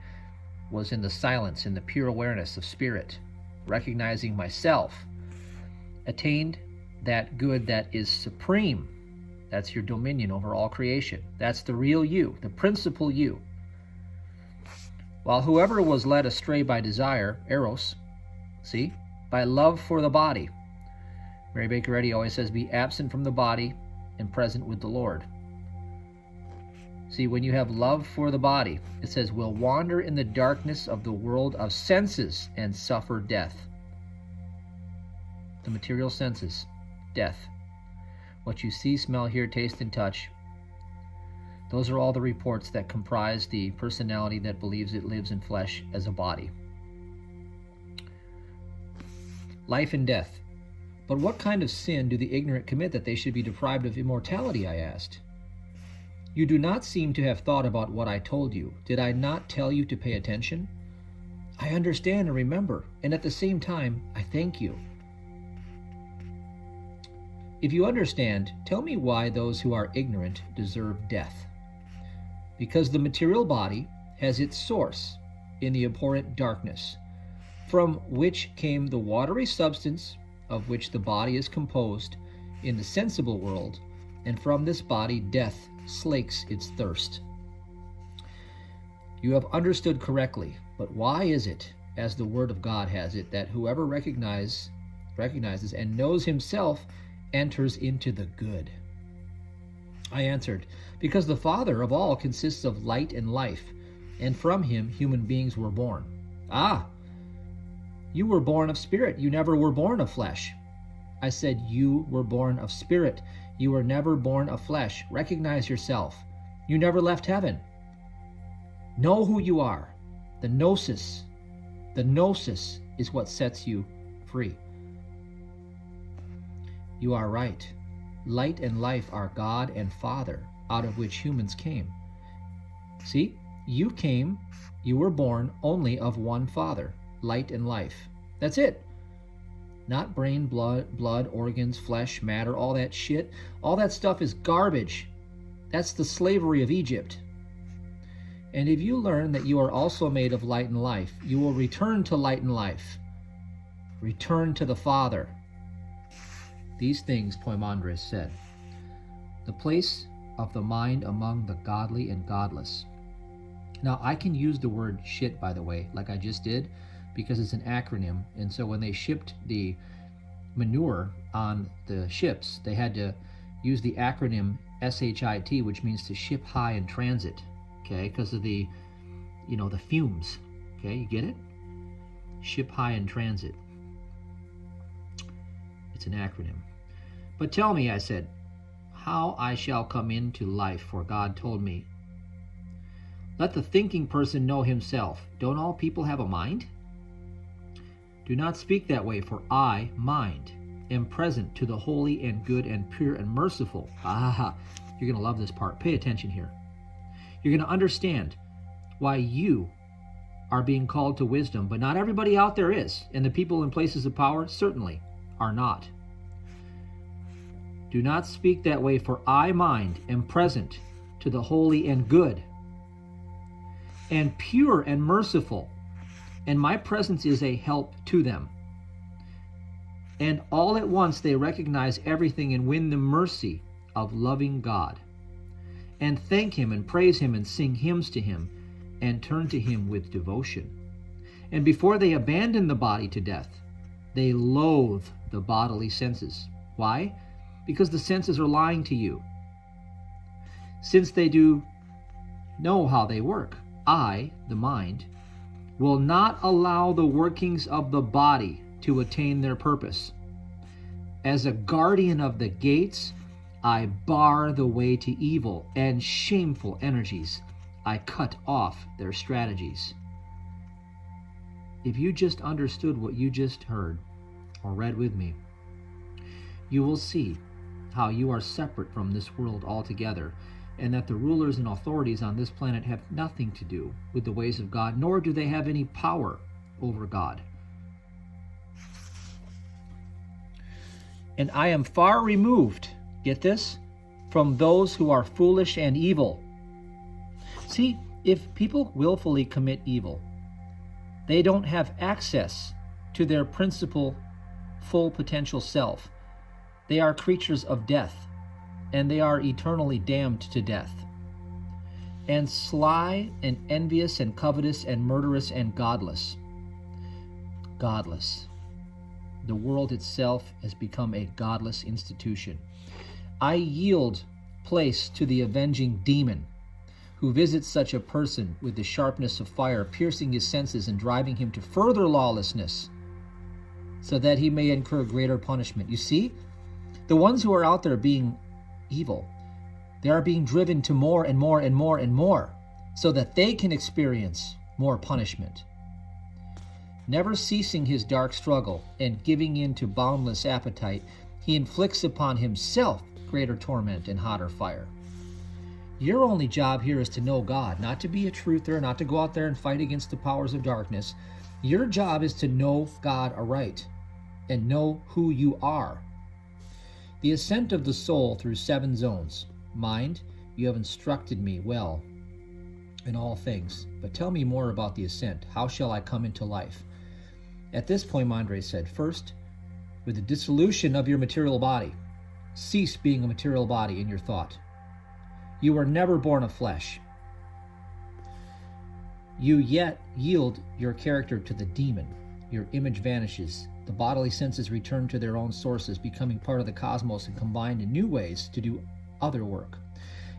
S1: was in the silence, in the pure awareness of spirit, recognizing myself, attained that good that is supreme. That's your dominion over all creation. That's the real you, the principal you. While whoever was led astray by desire, Eros, by love for the body. Mary Baker Eddy always says, be absent from the body and present with the Lord. See, when you have love for the body, it says, will wander in the darkness of the world of senses and suffer death. The material senses, death. What you see, smell, hear, taste, and touch, those are all the reports that comprise the personality that believes it lives in flesh as a body. Life and death. But what kind of sin do the ignorant commit that they should be deprived of immortality, I asked. You do not seem to have thought about what I told you. Did I not tell you to pay attention? I understand and remember, and at the same time, I thank you. If you understand, tell me why those who are ignorant deserve death. Because the material body has its source in the abhorrent darkness, from which came the watery substance of which the body is composed in the sensible world, and from this body death slakes its thirst. You have understood correctly, but why is it, as the Word of God has it, that whoever recognizes and knows himself enters into the good? I answered, because the Father of all consists of light and life, and from him human beings were born. You were born of spirit. You never were born of flesh. I said you were born of spirit. You were never born of flesh. Recognize yourself. You never left heaven. Know who you are. The gnosis is what sets you free. You are right. Light and life are God and Father, out of which humans came. See, you were born only of one Father, light and life. That's it. Not brain, blood, organs, flesh, matter, all that shit. All that stuff is garbage. That's the slavery of Egypt. And if you learn that you are also made of light and life, you will return to light and life. Return to the Father. These things, Poimandres said. The place of the mind among the godly and godless. Now, I can use the word shit, by the way, like I just did, because it's an acronym. And so when they shipped the manure on the ships, they had to use the acronym SHIT, which means to ship high in transit, okay, because of the fumes, okay, you get it? Ship high in transit. It's an acronym. But tell me, I said, how I shall come into life, for God told me, Let the thinking person know himself. Don't all people have a mind? Do not speak that way, for I, mind, am present to the holy and good and pure and merciful. You're going to love this part. Pay attention here. You're going to understand why you are being called to wisdom, but not everybody out there is, and the people in places of power certainly are not. Do not speak that way, for I, mind, am present to the holy and good and pure and merciful, and my presence is a help to them. And all at once they recognize everything and win the mercy of loving God, and thank him and praise him and sing hymns to him, and turn to him with devotion. And before they abandon the body to death, they loathe the bodily senses. Why? Because the senses are lying to you. Since they do know how they work, I, the mind, will not allow the workings of the body to attain their purpose. As a guardian of the gates, I bar the way to evil and shameful energies. I cut off their strategies. If you just understood what you just heard or read with me, you will see how you are separate from this world altogether, and that the rulers and authorities on this planet have nothing to do with the ways of God, nor do they have any power over God. And I am far removed, get this, from those who are foolish and evil. See, if people willfully commit evil, they don't have access to their principal, full potential self. They are creatures of death, and they are eternally damned to death. And sly and envious and covetous and murderous and godless. Godless. The world itself has become a godless institution. I yield place to the avenging demon, who visits such a person with the sharpness of fire, piercing his senses and driving him to further lawlessness, so that he may incur greater punishment. You see, the ones who are out there being evil, they are being driven to more and more and more and more, so that they can experience more punishment. Never ceasing his dark struggle and giving in to boundless appetite, he inflicts upon himself greater torment and hotter fire. Your only job here is to know God, not to be a truther, not to go out there and fight against the powers of darkness. Your job is to know God aright and know who you are. The ascent of the soul through 7 zones. Mind, you have instructed me well in all things, but tell me more about the ascent. How shall I come into life? At this point, Poimandres said, first, with the dissolution of your material body, cease being a material body in your thought. You were never born of flesh. You yet yield your character to the demon. Your image vanishes. The bodily senses return to their own sources, becoming part of the cosmos and combined in new ways to do other work.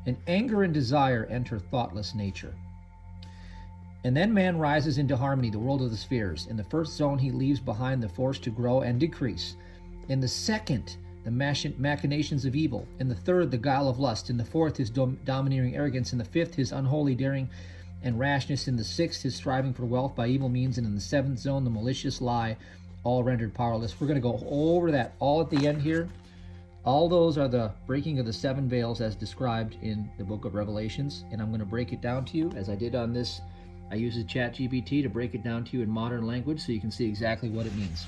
S1: And anger and desire enter thoughtless nature. And then man rises into harmony, the world of the spheres. In the first zone, he leaves behind the force to grow and decrease. In the second, the machinations of evil. In the third, the guile of lust. In the fourth, his domineering arrogance. In the fifth, his unholy daring and rashness. In the sixth, his striving for wealth by evil means. And in the seventh zone, the malicious lie, all rendered powerless. We're going to go over that all at the end here. All those are the breaking of the 7 veils as described in the book of Revelations. And I'm going to break it down to you as I did on this. I use the ChatGPT to break it down to you in modern language so you can see exactly what it means.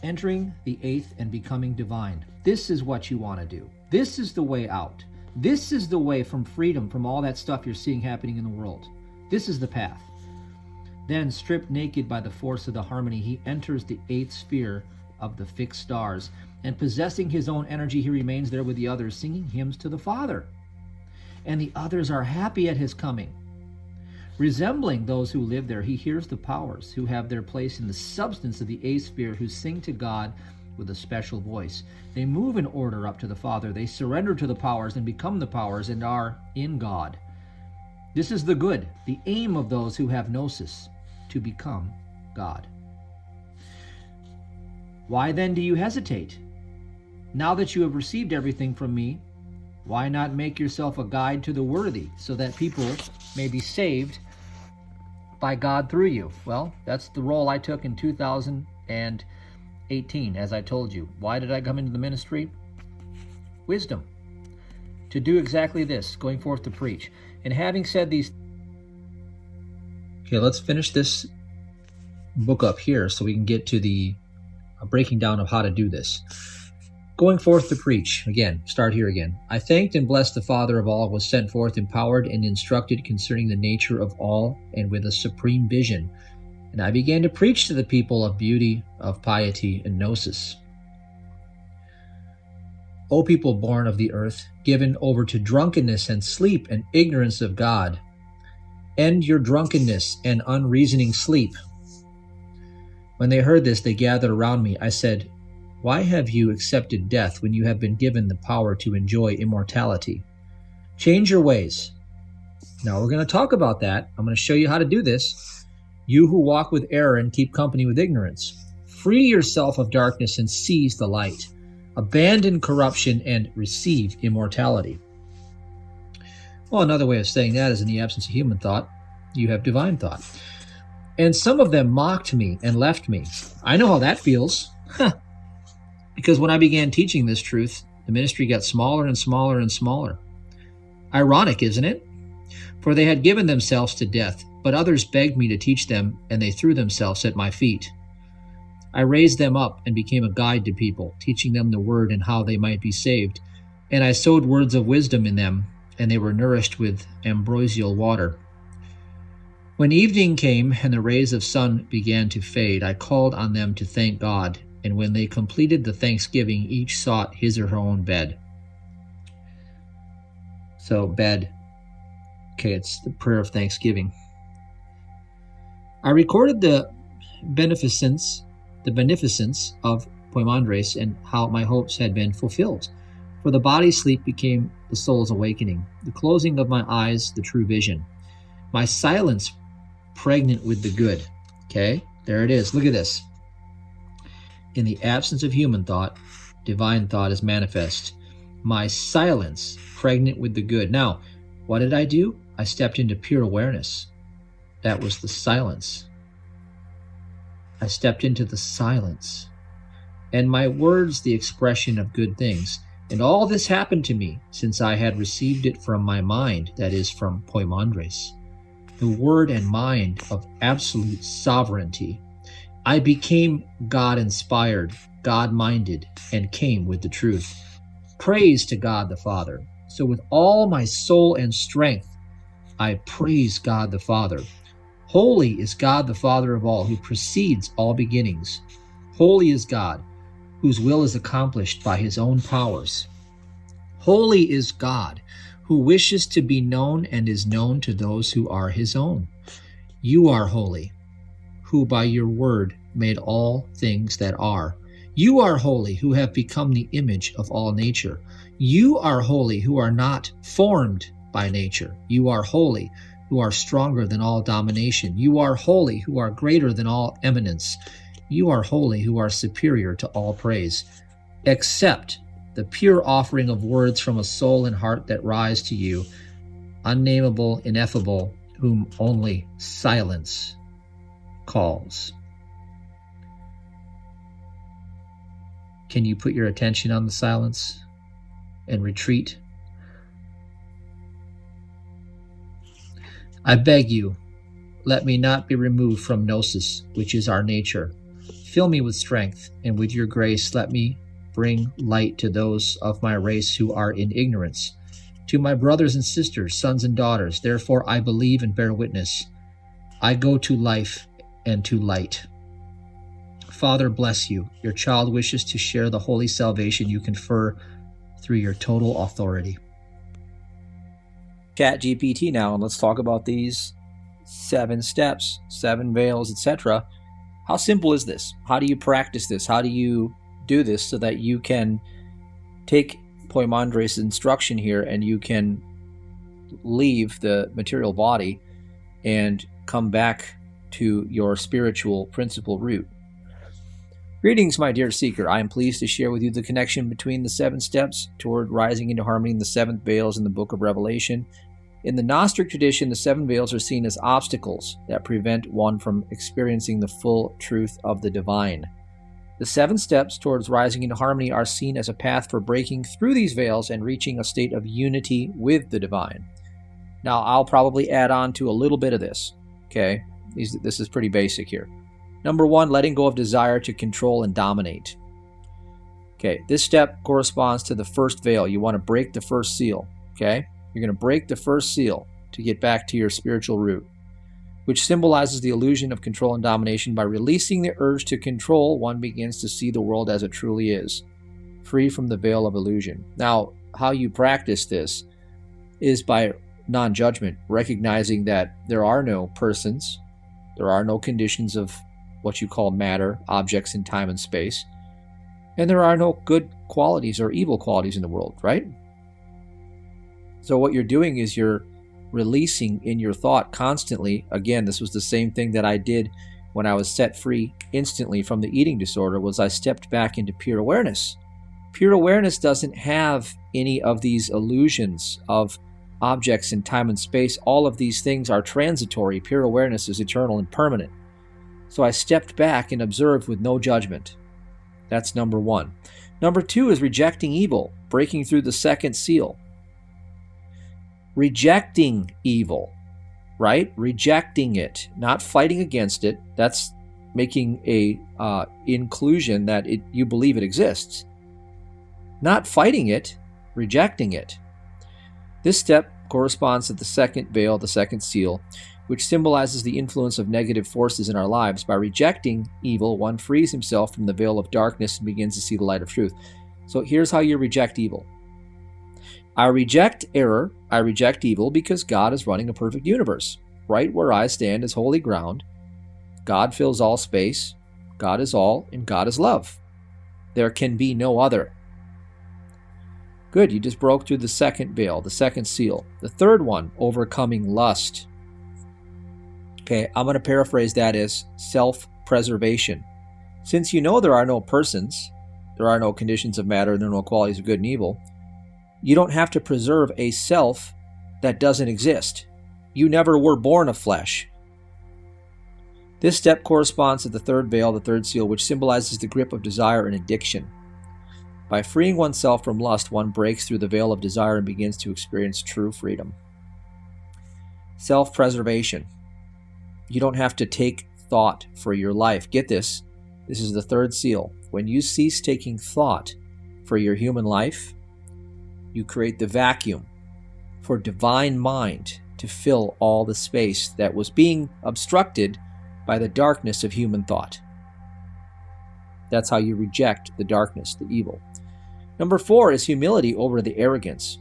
S1: Entering the 8th and becoming divine. This is what you want to do. This is the way out. This is the way from freedom from all that stuff you're seeing happening in the world. This is the path. Then, stripped naked by the force of the harmony, he enters the 8th sphere of the fixed stars, and possessing his own energy, he remains there with the others, singing hymns to the Father. And the others are happy at his coming. Resembling those who live there, he hears the powers who have their place in the substance of the 8th sphere, who sing to God with a special voice. They move in order up to the Father. They surrender to the powers and become the powers and are in God. This is the good, the aim of those who have gnosis, to become God. Why then do you hesitate? Now that you have received everything from me, Why not make yourself a guide to the worthy so that people may be saved by God through you? Well, that's the role I took in 2018, as I told you. Why did I come into the ministry? Wisdom. To do exactly this, going forth to preach. And having said these... Okay, let's finish this book up here so we can get to the breaking down of how to do this. Going forth to preach. Again, start here again. I thanked and blessed the Father of all, was sent forth, empowered, and instructed concerning the nature of all, and with a supreme vision. And I began to preach to the people of beauty, of piety, and gnosis. O people born of the earth, given over to drunkenness and sleep and ignorance of God, end your drunkenness and unreasoning sleep. When they heard this, they gathered around me. I said, why have you accepted death when you have been given the power to enjoy immortality? Change your ways. Now we're going to talk about that. I'm going to show you how to do this. You who walk with error and keep company with ignorance, free yourself of darkness and seize the light. Abandon corruption and receive immortality. Well, another way of saying that is, in the absence of human thought, you have divine thought. And some of them mocked me and left me. I know how that feels. Because when I began teaching this truth, the ministry got smaller and smaller and smaller. Ironic, isn't it? For they had given themselves to death, but others begged me to teach them, and they threw themselves at my feet. I raised them up and became a guide to people, teaching them the word and how they might be saved. And I sowed words of wisdom in them, and they were nourished with ambrosial water. When evening came and the rays of sun began to fade, I called on them to thank God, and when they completed the thanksgiving, each sought his or her own bed. So bed, okay, it's the prayer of thanksgiving. I recorded the beneficence of Poimandres and how my hopes had been fulfilled. For the body's sleep became the soul's awakening, the closing of my eyes, the true vision. My silence pregnant with the good. Okay, there it is. Look at this. In the absence of human thought, divine thought is manifest. My silence pregnant with the good. Now, what did I do? I stepped into pure awareness. That was the silence. I stepped into the silence. And my words, the expression of good things. And all this happened to me since I had received it from my mind, that is, from Poimandres, the word and mind of absolute sovereignty. I became God-inspired, God-minded, and came with the truth. Praise to God the Father. So with all my soul and strength, I praise God the Father. Holy is God the Father of all, who precedes all beginnings. Holy is God, whose will is accomplished by his own powers. Holy is God, who wishes to be known and is known to those who are his own. You are holy, who by your word made all things that are. You are holy, who have become the image of all nature. You are holy, who are not formed by nature. You are holy, who are stronger than all domination. You are holy, who are greater than all eminence. You are holy, who are superior to all praise. Accept the pure offering of words from a soul and heart that rise to you, unnameable, ineffable, whom only silence calls. Can you put your attention on the silence and retreat? I beg you, let me not be removed from gnosis, which is our nature. Fill me with strength, and with your grace let me bring light to those of my race who are in ignorance, to my brothers and sisters, sons and daughters. Therefore I believe and bear witness. I go to life and to light. Father, bless you. Your child wishes to share the holy salvation you confer through your total authority. Chat GPT now, and let's talk about these 7 steps, 7 veils, etc. How simple is this? How do you practice this? How do you do this so that you can take Poimandres' instruction here and you can leave the material body and come back to your spiritual principal root? Greetings, my dear seeker. I am pleased to share with you the connection between the 7 steps toward rising into harmony in the 7th veils in the book of Revelation. In the Gnostic tradition, the 7 veils are seen as obstacles that prevent one from experiencing the full truth of the divine. The 7 steps towards rising into harmony are seen as a path for breaking through these veils and reaching a state of unity with the divine. Now, I'll probably add on to a little bit of this, okay? This is pretty basic here. Number 1, letting go of desire to control and dominate. Okay, this step corresponds to the first veil. You want to break the first seal, okay? You're going to break the first seal to get back to your spiritual root, which symbolizes the illusion of control and domination. By releasing the urge to control, one begins to see the world as it truly is, free from the veil of illusion. Now, how you practice this is by non-judgment, recognizing that there are no persons, there are no conditions of what you call matter, objects in time and space, and there are no good qualities or evil qualities in the world, right? So what you're doing is you're releasing in your thought constantly. Again, this was the same thing that I did when I was set free instantly from the eating disorder, was I stepped back into pure awareness. Pure awareness doesn't have any of these illusions of objects in time and space. All of these things are transitory. Pure awareness is eternal and permanent. So I stepped back and observed with no judgment. That's number 1. Number 2 is rejecting evil, breaking through the second seal. Rejecting evil, right? Rejecting it, not fighting against it. That's making a inclusion that you believe it exists. Not fighting it, rejecting it. This step corresponds to the second veil, the second seal, which symbolizes the influence of negative forces in our lives. By rejecting evil, one frees himself from the veil of darkness and begins to see the light of truth. So here's how you reject evil. I reject error, I reject evil, because God is running a perfect universe. Right where I stand is holy ground. God fills all space. God is all, and God is love. There can be no other. Good, you just broke through the second veil, the second seal. The third one, overcoming lust. Okay, I'm going to paraphrase that as self-preservation. Since you know there are no persons, there are no conditions of matter, there are no qualities of good and evil, you don't have to preserve a self that doesn't exist. You never were born of flesh. This step corresponds to the third veil, the third seal, which symbolizes the grip of desire and addiction. By freeing oneself from lust, one breaks through the veil of desire and begins to experience true freedom. Self-preservation. You don't have to take thought for your life. Get this. This is the third seal. When you cease taking thought for your human life, you create the vacuum for divine mind to fill all the space that was being obstructed by the darkness of human thought. That's how you reject the darkness, the evil. Number 4 is humility over the arrogance.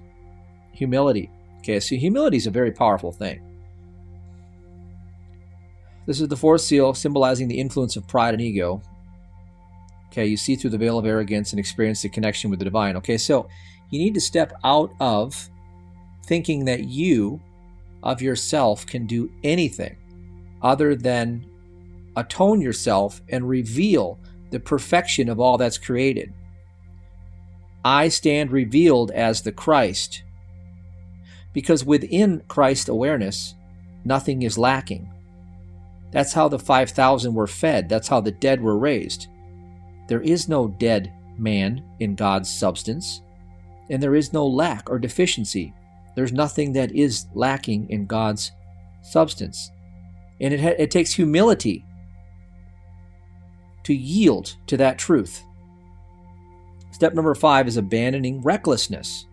S1: Humility. Okay, so humility is a very powerful thing. This is the 4th seal, symbolizing the influence of pride and ego. Okay, you see through the veil of arrogance and experience the connection with the divine. Okay, so you need to step out of thinking that you, of yourself, can do anything other than atone yourself and reveal the perfection of all that's created. I stand revealed as the Christ, because within Christ awareness, nothing is lacking. That's how the 5,000 were fed. That's how the dead were raised. There is no dead man in God's substance, and there is no lack or deficiency. There's nothing that is lacking in God's substance. And it takes humility to yield to that truth. Step number 5 is abandoning recklessness.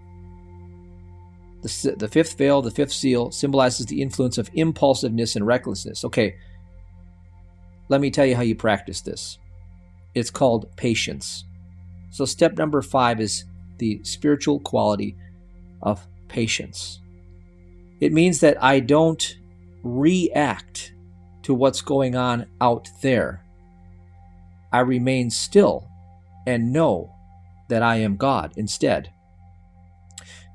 S1: The 5th veil, the 5th seal, symbolizes the influence of impulsiveness and recklessness. Okay, let me tell you how you practice this. It's called patience. So step number 5 is the spiritual quality of patience. It means that I don't react to what's going on out there. I remain still and know that I am God instead.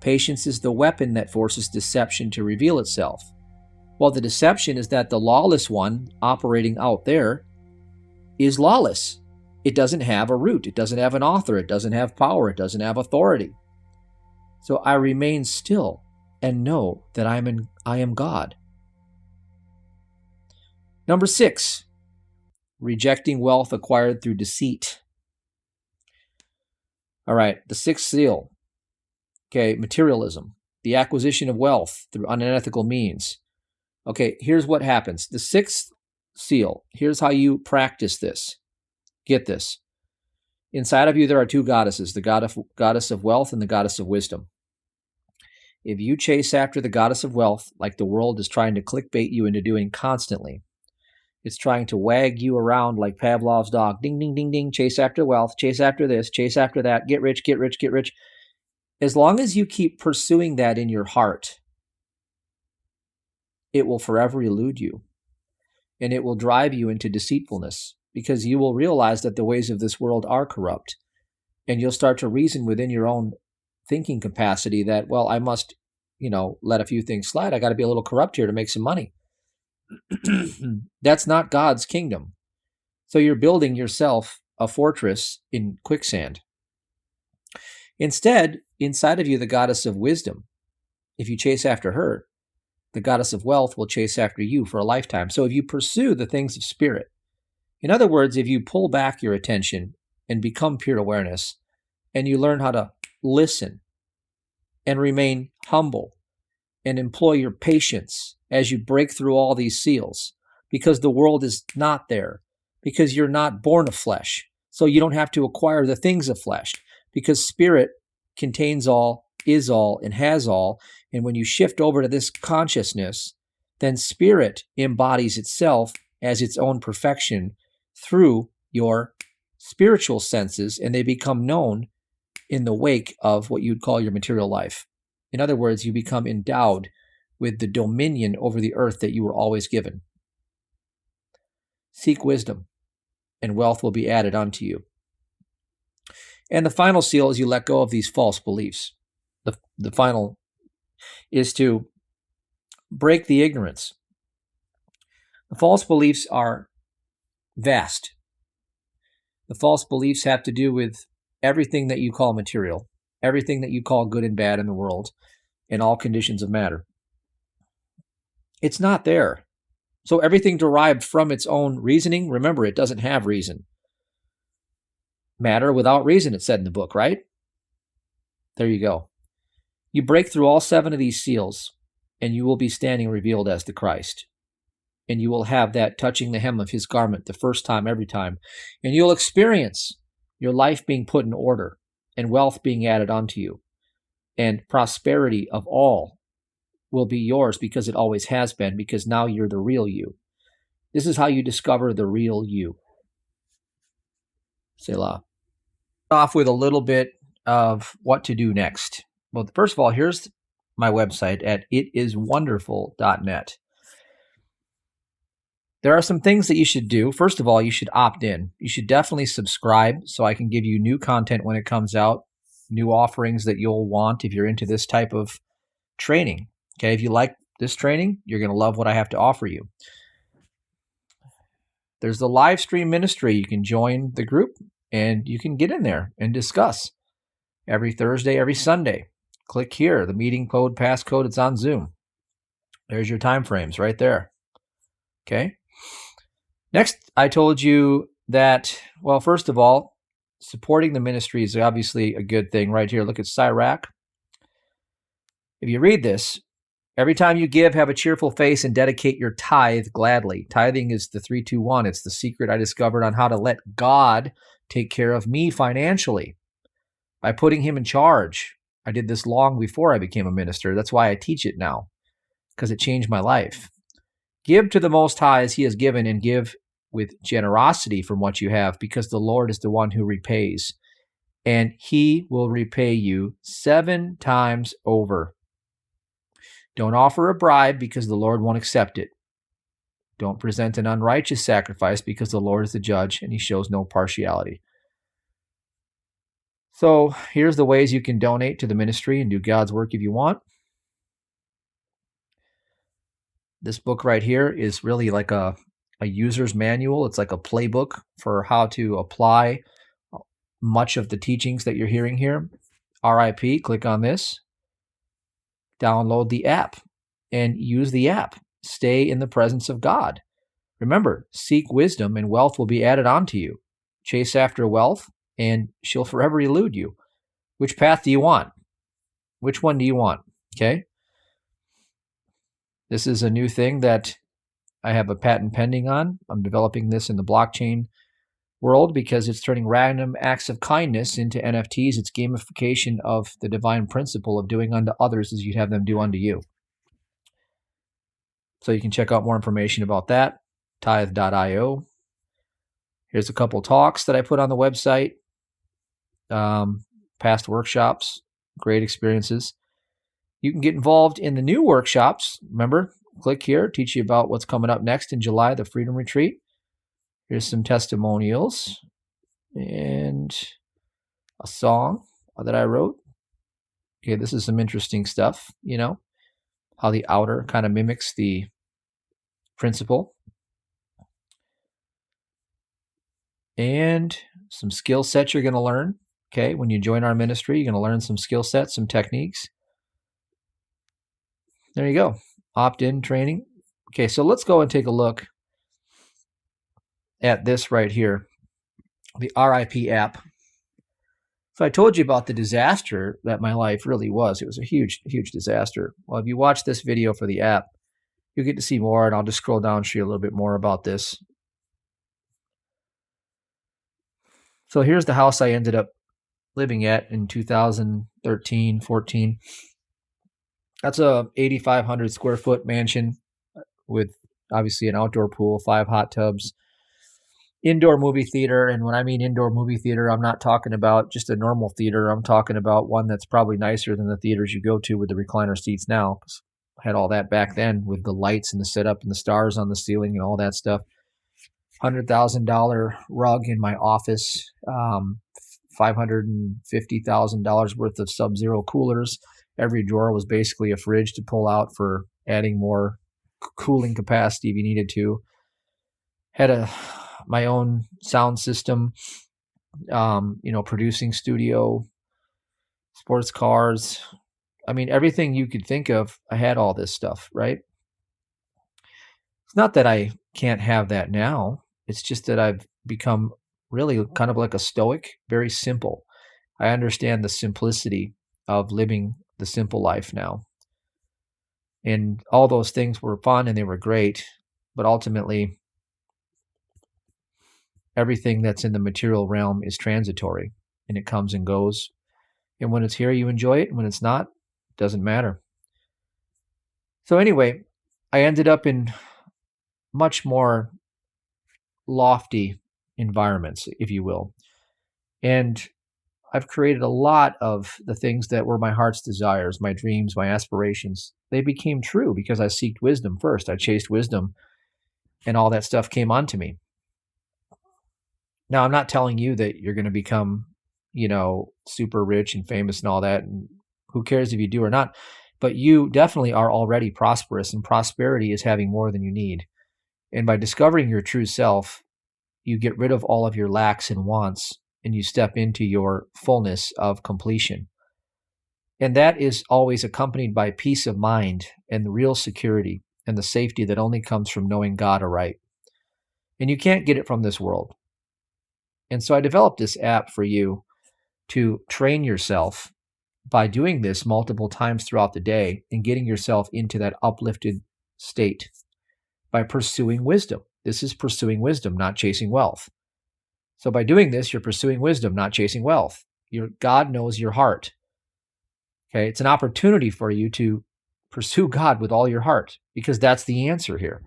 S1: Patience is the weapon that forces deception to reveal itself. Well, the deception is that the lawless one operating out there is lawless. it doesn't have a root. It doesn't have an author. It doesn't have power. It doesn't have authority. So I remain still and know that I am God. Number 6, rejecting wealth acquired through deceit. All right, the 6th seal. Okay, materialism, the acquisition of wealth through unethical means. Okay, here's what happens. The 6th seal, here's how you practice this. Get this. Inside of you, there are 2 goddesses, the goddess of wealth and the goddess of wisdom. If you chase after the goddess of wealth, like the world is trying to clickbait you into doing constantly, it's trying to wag you around like Pavlov's dog. Ding, ding, ding, ding. Chase after wealth. Chase after this. Chase after that. Get rich, get rich, get rich. As long as you keep pursuing that in your heart, it will forever elude you. And it will drive you into deceitfulness, because you will realize that the ways of this world are corrupt. And you'll start to reason within your own thinking capacity that, well, I must, let a few things slide. I got to be a little corrupt here to make some money. That's not God's kingdom. So you're building yourself a fortress in quicksand. Instead, inside of you, the goddess of wisdom, if you chase after her, the goddess of wealth will chase after you for a lifetime. So if you pursue the things of spirit, in other words, if you pull back your attention and become pure awareness, and you learn how to listen and remain humble and employ your patience as you break through all these seals, because the world is not there, because you're not born of flesh, so you don't have to acquire the things of flesh, because spirit contains all, is all, and has all. And when you shift over to this consciousness, then spirit embodies itself as its own perfection through your spiritual senses, and they become known in the wake of what you'd call your material life. In other words, you become endowed with the dominion over the earth that you were always given. Seek wisdom, and wealth will be added unto you. And the final seal is you let go of these false beliefs. The final is to break the ignorance. The false beliefs are vast. The false beliefs have to do with everything that you call material, everything that you call good and bad in the world, and all conditions of matter. It's not there. So everything derived from its own reasoning, remember, it doesn't have reason. Matter without reason, it said in the book, right? There you go. You break through all 7 of these seals, and you will be standing revealed as the Christ. And you will have that touching the hem of his garment the first time, every time. And you'll experience your life being put in order, and wealth being added onto you. And prosperity of all will be yours, because it always has been, because now you're the real you. This is how you discover the real you. Selah. Off with a little bit of what to do next. Well, first of all, here's my website at itiswonderful.net. There are some things that you should do. First of all, you should opt in. You should definitely subscribe so I can give you new content when it comes out, new offerings that you'll want if you're into this type of training. Okay, if you like this training, you're going to love what I have to offer you. There's the live stream ministry. You can join the group and you can get in there and discuss every Thursday, every Sunday. Click here, the meeting code, passcode, it's on Zoom. There's your time frames right there. Okay. Next, I told you that, well, first of all, supporting the ministry is obviously a good thing. Right here, look at Sirach. If you read this, every time you give, have a cheerful face and dedicate your tithe gladly. Tithing is the 3-2-1. It's the secret I discovered on how to let God take care of me financially by putting him in charge. I did this long before I became a minister. That's why I teach it now, because it changed my life. Give to the Most High as he has given, and give with generosity from what you have, because the Lord is the one who repays, and he will repay you 7 times over. Don't offer a bribe, because the Lord won't accept it. Don't present an unrighteous sacrifice, because the Lord is the judge and he shows no partiality. So here's the ways you can donate to the ministry and do God's work if you want. This book right here is really like a a user's manual. It's like a playbook for how to apply much of the teachings that you're hearing here. RIP, click on this. Download the app and use the app. Stay in the presence of God. Remember, seek wisdom and wealth will be added onto you. Chase after wealth and she'll forever elude you. Which path do you want? Which one do you want? Okay. This is a new thing that I have a patent pending on. I'm developing this in the blockchain world because it's turning random acts of kindness into NFTs. It's gamification of the divine principle of doing unto others as you'd have them do unto you. So you can check out more information about that, tithe.io. Here's a couple talks that I put on the website, past workshops, great experiences. You can get involved in the new workshops. Remember, click here, teach you about what's coming up next in July, the Freedom Retreat. Here's some testimonials and a song that I wrote. Okay, this is some interesting stuff, how the outer kind of mimics the principle. And some skill sets you're going to learn. Okay, when you join our ministry, you're going to learn some skill sets, some techniques. There you go. Opt-in training. Okay, so let's go and take a look at this right here, the RIP app. So I told you about the disaster that my life really was. It was a huge, huge disaster. Well, if you watch this video for the app, you'll get to see more, and I'll just scroll down and show you a little bit more about this. So here's the house I ended up living at in 2013, 14. That's a 8,500 square foot mansion with obviously an outdoor pool, 5 hot tubs, indoor movie theater. And when I mean indoor movie theater, I'm not talking about just a normal theater. I'm talking about one that's probably nicer than the theaters you go to with the recliner seats now. I had all that back then with the lights and the setup and the stars on the ceiling and all that stuff. $100,000 rug in my office, $550,000 worth of Sub-Zero coolers. Every drawer was basically a fridge to pull out for adding more cooling capacity if you needed to. Had my own sound system, producing studio, sports cars. I mean, everything you could think of, I had all this stuff, right? It's not that I can't have that now. It's just that I've become really kind of like a stoic, very simple. I understand the simplicity of living the simple life now. And all those things were fun and they were great, but ultimately, everything that's in the material realm is transitory and it comes and goes. And when it's here, you enjoy it. When it's not, it doesn't matter. So anyway, I ended up in much more lofty environments, if you will. And I've created a lot of the things that were my heart's desires, my dreams, my aspirations. They became true because I sought wisdom first. I chased wisdom and all that stuff came onto me. Now, I'm not telling you that you're going to become, super rich and famous and all that. And who cares if you do or not? But you definitely are already prosperous, and prosperity is having more than you need. And by discovering your true self, you get rid of all of your lacks and wants, and you step into your fullness of completion. And that is always accompanied by peace of mind and the real security and the safety that only comes from knowing God aright. And you can't get it from this world. And so I developed this app for you to train yourself by doing this multiple times throughout the day and getting yourself into that uplifted state by pursuing wisdom. This is pursuing wisdom, not chasing wealth. So by doing this, you're pursuing wisdom, not chasing wealth. God knows your heart. Okay, it's an opportunity for you to pursue God with all your heart because that's the answer here.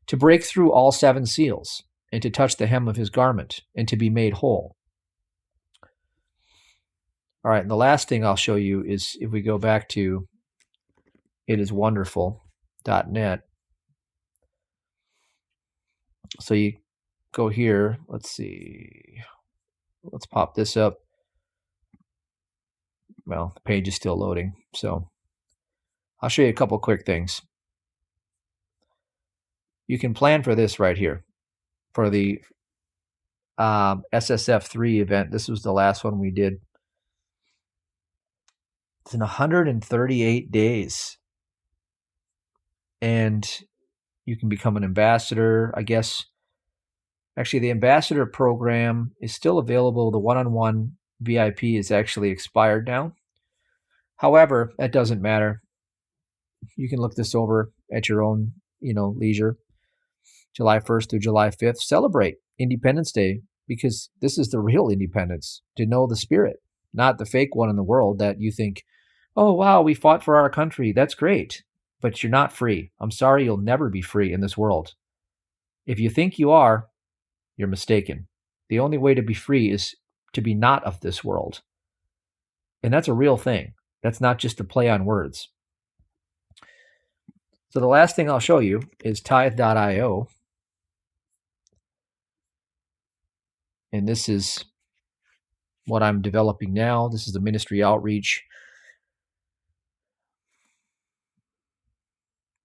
S1: To break through all 7 seals and to touch the hem of his garment and to be made whole. All right, and the last thing I'll show you is if we go back to itiswonderful.net. So you go here, let's see, let's pop this up. Well, the page is still loading, so I'll show you a couple quick things. you can plan for this right here, for the SSF3 event. This was the last one we did. It's in 138 days. And you can become an ambassador, I guess. Actually, the ambassador program is still available. The one-on-one VIP is actually expired now. However, that doesn't matter. You can look this over at your own, leisure. July 1st through July 5th, celebrate Independence Day, because this is the real independence, to know the spirit, not the fake one in the world that you think, oh, wow, we fought for our country. That's great, but you're not free. I'm sorry, you'll never be free in this world. If you think you are, you're mistaken. The only way to be free is to be not of this world. And that's a real thing. That's not just a play on words. So the last thing I'll show you is tithe.io. And this is what I'm developing now. This is the ministry outreach.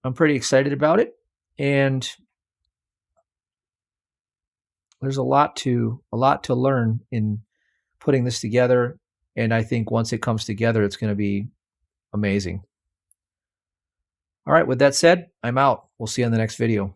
S1: I'm pretty excited about it. And there's a lot to learn in putting this together. And I think once it comes together, it's going to be amazing. All right, with that said, I'm out. We'll see you on the next video.